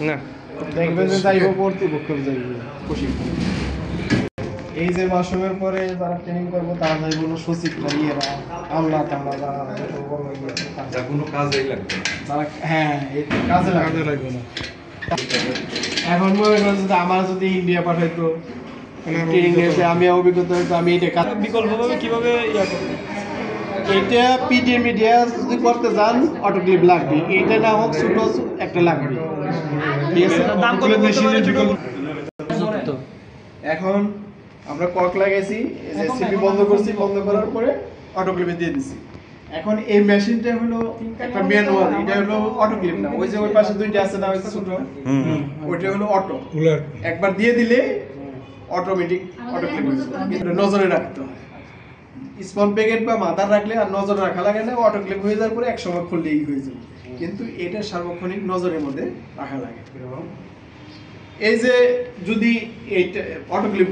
H: না,
A: দেখবেন যে যাইব কর্তৃপক্ষ যাইব প্রশিক্ষণ। এই যে মাসের পরে যারা ট্রেনিং করবো তারা যাইব হলো সচিবরা, ইয়েরা, আমলা টামলা যারা
C: যা কোনো কাজেই লাগবে
A: যারা, হ্যাঁ এই কাজে লাগবে না। এখন মনে করেন যদি আমার যদি ইন্ডিয়া পাঠাইতো ট্রেনিং নিয়েছে, আমি অভিজ্ঞতা হইতো, আমি এটা কাজ
F: বিকল্পভাবে কিভাবে ইয়া করবো?
A: এটা পিডি মিডিয়া যদি করতে যান অটোক্লিপ লাগবে, এটা না হোক ছোট একটা লাগবে, ঠিক আছে?
F: দাম কত বলতে পারে ছোট?
A: এখন আমরা কক লাগাইছি, সিপি বন্ধ করছি, বন্ধ করার পরে অটোক্লিপে দিয়ে দিছি। এখন এই মেশিনটা হলো একটা ম্যানুয়াল, এটা হলো অটোক্লিপ না। ওই যে ওই পাশে দুইটা আছে না, ওই ছোট, ওইটা হলো অটো। একবার দিয়ে দিলে অটোমেটিক অটোক্লিপ হয়ে যাবে, কিন্তু নজরে রাখতে হয়। স্পন প্যাকেট বা মাথার রাখলে আর নজরে রাখা লাগে না, অটোক্লিপ হয়ে যাওয়ার পরে এক সময় খুললেই হয়ে যাবে, কিন্তু এটা সার্বক্ষণিক নজরের মধ্যে রাখা লাগে। এই যে যদি এইটা অটোক্লিপ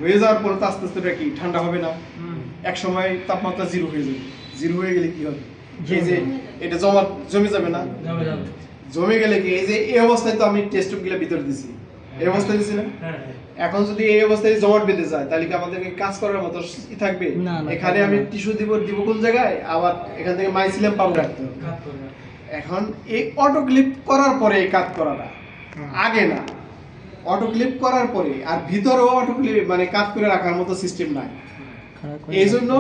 A: হয়ে যাওয়ার পরে আস্তে আস্তে কি ঠান্ডা হবে না, এক সময় তাপমাত্রা 0 হয়ে যাবে। 0 হয়ে গেলে কি হবে? এই যে এটা জমে যাবে না, জমে গেলে কি এই যে এই অবস্থায় তো আমি টেস্ট টিউবগুলো ভিতরে দিছি, এই অবস্থায় দিছি না? এখন যদি এই অবস্থায় জমাট বেঁধে যায় তাহলে কি আমাদেরকে কাজ করার মতো থাকবে? এখানে আমি টিস্যু দিব কোন জায়গায়, আবার এখান থেকে মাইসিলিয়াম পাম্প রাখতে হবে। এখন এই অটোক্লিপ করার পরে এই কাজ করাটা আগে না, অটোক্লিপ করার পরে, আর ভিতরেও অটোক্লিপ মানে কাজ করে রাখার মতো সিস্টেম নাই, এই জন্য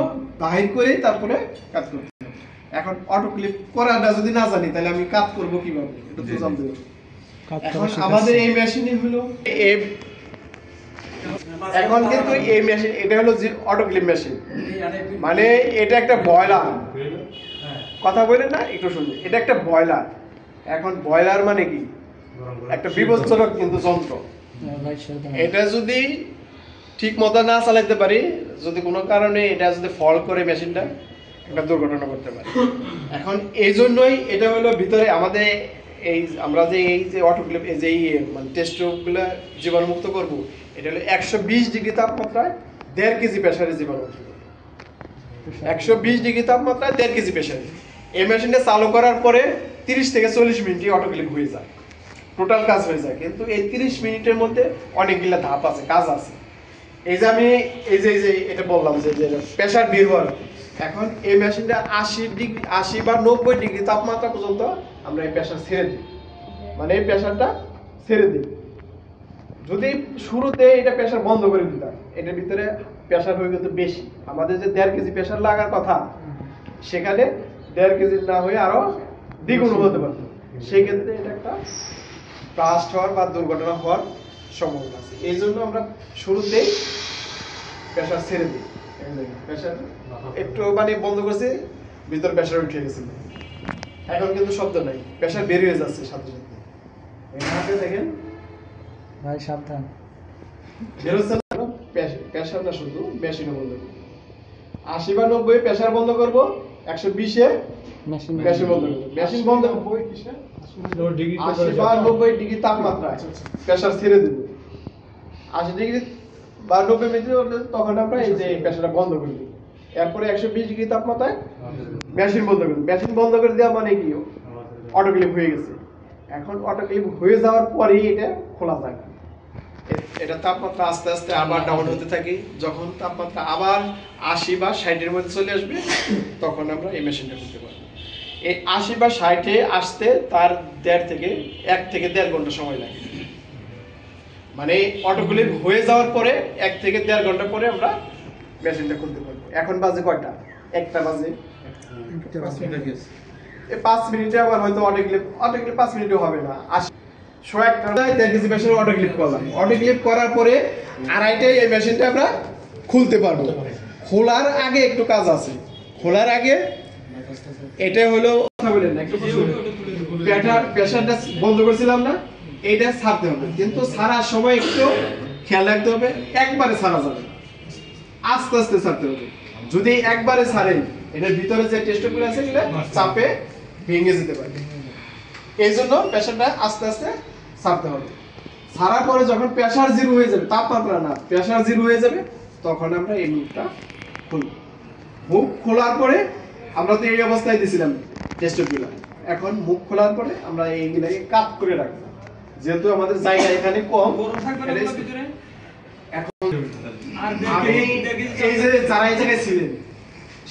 A: বাহির করে তারপরে কাজ করতে হবে। এখন অটোক্লিপ করাটা যদি না জানি তাহলে আমি কাজ করব কিভাবে, এটা তো জানতে হবে। এখন আমাদের এই মেশিনই হলো এখন কিন্তু এই মেশিন, এটা হলো যে অটোক্লিপ মেশিন, মানে এটা একটা বয়লার, কথা বলেন না একটু শুনুন, এটা একটা বয়লার। এখন বয়লার মানে কি, একটা বিপজ্জনক কিন্তু যন্ত্র। এটা যদি ঠিক মতো না চালাতে পারি, যদি কোনো কারণে এটা যদি ফল করে মেশিনটা, একটা দুর্ঘটনা করতে পারে। এখন এই জন্যই এটা হলো ভিতরে আমাদের এই আমরা যে এই যে অটোক্লিপ এই যে মানে টেস্ট টিউবগুলো জীবাণুমুক্ত করব, এটা হলো 120 ডিগ্রি তাপমাত্রায় 1.5 কেজি প্রেসারে জীবাণুমুক্ত করব। 120 ডিগ্রি তাপমাত্রায় 1.5 কেজি প্রেসারে এই মেশিনটা চালু করার পরে 30 থেকে 40 মিনিটে অটোক্লিপ হয়ে যায়, টোটাল কাজ হয়ে যায়। কিন্তু এই 30 মিনিটের মধ্যে অনেকগুলো ধাপ আছে, কাজ আছে। এই যে আমি এই যে এটা বললাম যে প্রেসার বের হওয়ার, এখন এই মেশিনটা 80 বা 90 ডিগ্রি তাপমাত্রা পর্যন্ত আমরা এই প্রেসার ছেড়ে দিই, মানে এই প্রেসারটা ছেড়ে দিই। যদি শুরুতে এটা প্রেসার বন্ধ করে দিতাম, এটার ভিতরে প্রেসার হয়ে গেছে বেশি, আমাদের যে 1.5 কেজি প্রেসার লাগার কথা সেখানে 1.5 কেজি না হয়ে আরো দ্বিগুণ হতে পারত। সেই ক্ষেত্রে এটা একটা ব্লাস্ট হওয়ার বা দুর্ঘটনা হওয়ার সম্ভাবনা আছে। এই জন্য আমরা শুরুতেই প্রেসার ছেড়ে দিই। প্রেসার একটু মানে বন্ধ করছি, ভিতর প্রেসার উঠে গেছিল, এখন কিন্তু শব্দ নাই, প্রেসার বের হয়ে যাচ্ছে সাথে সাথে। এখানে দেখেন
D: ভাই সাবধান,
A: বের হচ্ছে না, প্রেসারটা শুধু মেশিনে বন্ধ করবো। 80 বা 90 প্রেসার বন্ধ করবো, 120-এ মেশিন বন্ধ করবো। মেশিন বন্ধ 80 বা 90 ডিগ্রি তাপমাত্রায় প্রেসার ছেড়ে দেব। 80 ডিগ্রি বা 90 মিনিট হলে তখন আমরা এই যে প্রেসারটা বন্ধ করে দেব। এরপরে 120 ডিগ্রি তাপমাত্রায় মেশিন বন্ধ করে দেব। মেশিন বন্ধ করে দেওয়া মানে কি, অটোক্লিপ হয়ে গেছে। এখন অটোক্লিপ হয়ে যাওয়ার পরেই এটা খোলা যায়। এটা তাপমাত্রা আস্তে আস্তে আবার ডাউন হতে থাকে, যখন তাপমাত্রা আবার 80 বা 60-এর মধ্যে চলে আসবে তখন আমরা এই মেশিনটা করতে পারবো। এই 80 বা 60-এ আসতে তার 1 থেকে 1.5 ঘন্টা সময় লাগে, মানে অটোক্লিপ হয়ে যাওয়ার পরে 1 থেকে 1.5 ঘন্টা পরে আমরা মেশিনটা খুলতে পারবো। এখন বাজে কয়টা, 1টা বাজে। এই 5 মিনিটে আবার হয়তো অটোক্লিপ 5 মিনিটও হবে না, 1.5 কেজি মেশিন অটোক্লিপ করলাম। অটোক্লিপ করার পরে 2.5টায় এই মেশিনটা আমরা খুলতে পারবো। খোলার আগে একটু কাজ আছে। খোলার আগে এটা হলো কথা বলেন না, একটু প্রেসারটা বন্ধ করেছিলাম না, এইটা ছাড়তে হবে। কিন্তু ছাড়ার সময় একটু খেয়াল রাখতে হবে, একবারে ছাড়া যাবে, আস্তে আস্তে ছাড়তে হবে। যদি একবারে ছাড়েন, এটার ভিতরে যে টেস্টগুলো আছে এগুলো চাপে ভেঙে যেতে পারে। এই জন্য প্রেসারটা আস্তে আস্তে ছাড়তে হবে। ছাড়ার পরে যখন প্রেসার জিরো হয়ে যাবে, তাপমাত্রা না, প্রেসার জিরো হয়ে যাবে, তখন আমরা এই মুখটা খুলব। মুখ খোলার পরে আমরা তো এই অবস্থায় দিয়েছিলাম টেস্টগুলো, এখন মুখ খোলার পরে আমরা এইগুলাকে কাট করে রাখবো, যেহেতু আমাদের জায়গা এখানে কম। এখন আমি এই যে যারা এই জায়গায় ছিলেন,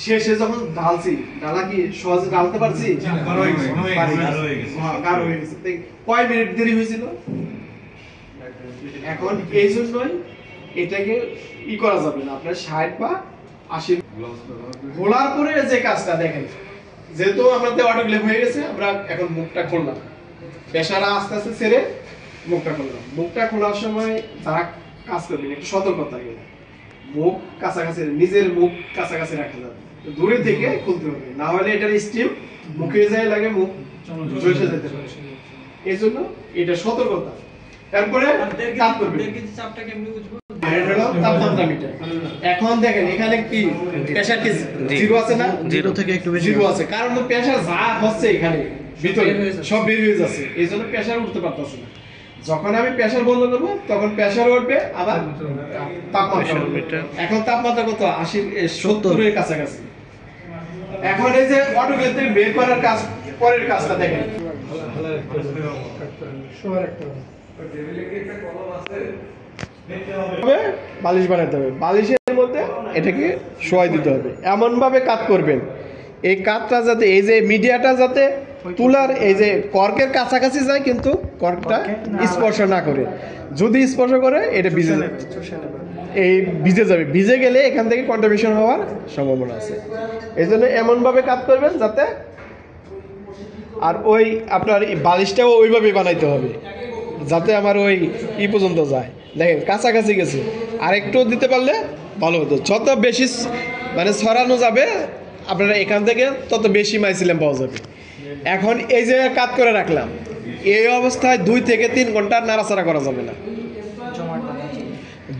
A: শেষে যখন ঢালছি, ঢালা কি সহজে ঢালতে পারছি? গাঢ় হয়ে গেছে। কয় মিনিট দেরি হয়েছিল? এখন এই জন্যই এটাকে করা যাবে না, আপনার 60 বা 80 খোলার পরে যে কাজটা দেখেন, যেহেতু আমাদের অটোক্লিপ হয়ে গেছে, আমরা এখন মুখটা খুললাম, প্রেসার আস্তে আস্তে ছেড়ে মুখটা খুললাম। মুখটা খোলার সময় যারা কাজ করবেন একটু সতর্ক থাকবেন, মুখ কাছাকাছি, নিজের মুখ কাছাকাছি রাখা যাবে, দূরে থেকে খুলতে হবে, না হলে এটার স্টিম মুখে যায় লাগে, মুখ ঝলসে যেতে পারে। এই জন্য এটা সতর্কতা। তারপরে কাজ করবেন, তাপমাত্রা মিটার। এখন দেখেন এখানে কি প্রেসার কি জিরো আছে না?
D: জিরো থেকে একটু বেশি
A: জিরো আছে, কারণ প্রেসার যা হচ্ছে এখানে ভিতরে সব বের হয়ে যাচ্ছে, এই জন্য প্রেসার উঠতে পারতেছে না। যখন আমি প্রেসার বন্ধ করবো তখন প্রেসার উঠবে, আবার তাপমাত্রা উঠবে। এখন তাপমাত্রা কত? 70-এর কাছাকাছি। এখন এই যে অটোক্লিপ থেকে বের করার কাজ, পরের কাজটা দেখেন। বালিশ বানাতে হবে, বালিশের মধ্যে এটাকে শোয়াই দিতে হবে, এমনভাবে কাট করবেন এই কাঠটা যাতে এই যে মিডিয়াটা যাতে তুলার এই যে কর্কের কাছাকাছি যায় কিন্তু কর্কটা স্পর্শ না করে, যদি স্পর্শ করে এটা ভিজে যাবে, এই ভিজে যাবে, ভিজে গেলে এখান থেকে কন্টামিনেশন হওয়ার সম্ভাবনা আছে। এই জন্য এমনভাবে কাট করবেন যাতে, আর ওই আপনার বালিশটাও ওইভাবে বানাইতে হবে যাতে আমার ওই পর্যন্ত যায়। দেখেন কাছাকাছি গেছে, আর একটু দিতে পারলে ভালো হতো, যত বেশি মানে ছড়ানো যাবে আপনারা এখান থেকে তত বেশি মাইসিলাম পাওয়া যাবে। এখন এই যে কাট করে রাখলাম, এই অবস্থায় 2 থেকে 3 ঘন্টা নাড়াচাড়া করা যাবে না,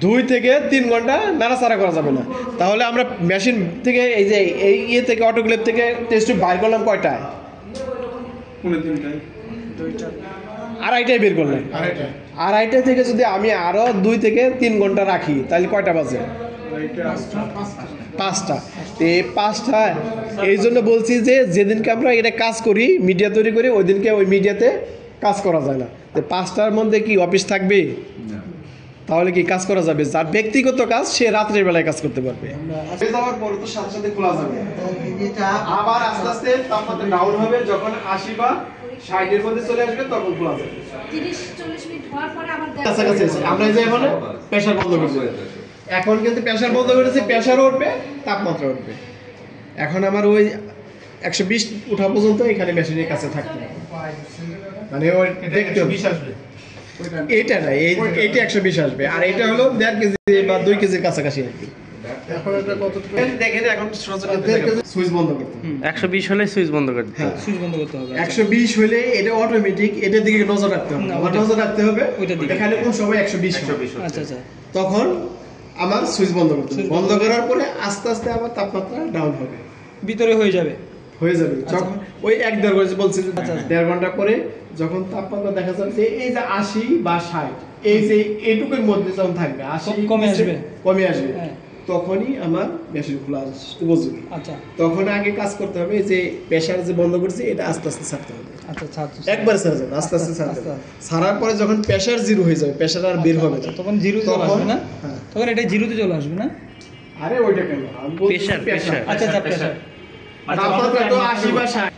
A: 2 থেকে 3 ঘন্টা নাড়াচাড়া করা যাবে না। তাহলে আমরা মেশিন থেকে এই যে এই ইয়ে থেকে অটোক্লেভ থেকে টেস্ট বাইর করলাম কয়টায়? 2:30টায় বের করলাম। 2:30 থেকে যদি আমি আরো 2 থেকে 3 ঘন্টা রাখি তাহলে কয়টা বাজে? 5টা। তো এই 5টা এই জন্য বলছি যে যেদিনকে আমরা এটা কাজ করি মিডিয়া তৈরি করি ওই দিনকে ওই মিডিয়াতে কাজ করা যায় না। তো 5টার মধ্যে কি অফিস থাকবে? তাহলে কি কাজ করা যাবে? যার ব্যক্তিগত কাজ সে রাত্রের বেলায় কাজ করতে পারবে। যাওয়ার পর তো সাথে সাথে খোলা যাবে, আবার আস্তে আস্তে তাপমাত্রা ডাউন হবে, যখন 80 বা 60 এর মধ্যে চলে আসবে তখন খোলা যাবে।
E: 30-40 মিনিট হওয়ার পরে আবার
A: কাছাকাছি আছে। আমরা যে এখন প্রেসার বন্ধ করছি, এখন কিন্তু প্রেসার বন্ধ করেছি, প্রেসারও উঠবে, তাপমাত্রা উঠবে। এখন আমার ওই 120 উঠা পর্যন্ত এখানে মেশিনের কাছে থাকতে হবে, মানে ওই দেখতে হবে এটা না, এইটা 120 আসবে, আর এটা হলো 1.5 কেজি বা 2 কেজির কাছাকাছি আসবে। এখন এটা কত দেখেন, এখন সুইচ বন্ধ করতে হবে।
H: 120 হলে সুইচ বন্ধ করতে হবে।
F: সুইচ বন্ধ করতে হবে।
A: 120 হলে এটা অটোমেটিক, এটার দিকে নজর রাখতে হবে, নজর রাখতে হবে এখানে কোন সময় 120
F: আচ্ছা আচ্ছা।
A: তখন আমার সুইচ বন্ধ করতে হবে। বন্ধ করার পরে আস্তে আস্তে আবার তাপমাত্রা ডাউন হবে,
F: ভিতরে হয়ে যাবে।
A: যখন ওই 1-1.5 ঘন্টা বলছি, 1.5 ঘন্টা পরে যখন তাপমাত্রা দেখা যাবে যে এই যে 80 বা 60 এই যে এইটুকুর মধ্যে যখন থাকবে, 80 কমে আসবে, তখনই আমার মেশিন খোলা উপযোগী।
F: আচ্ছা,
A: তখন আগে কাজ করতে হবে, যে প্রেসার যে বন্ধ করছি এটা আস্তে আস্তে ছাড়তে হবে।
F: আচ্ছা,
A: একবার ছাড়া যাবে, আস্তে আস্তে ছাড়তে হবে। ছাড়ার পরে যখন প্রেসার 0 হয়ে যাবে, প্রেসার আর বের হবে না,
F: তখন জিরোতে চলে আসবে না? তখন এটা জিরোতে চলে আসবে না?
A: আরে ওইটা কেন, আমি বলছি
H: প্রেসার।
F: আচ্ছা, প্রেসার
A: তাপমাত্রা তো 80 বা 60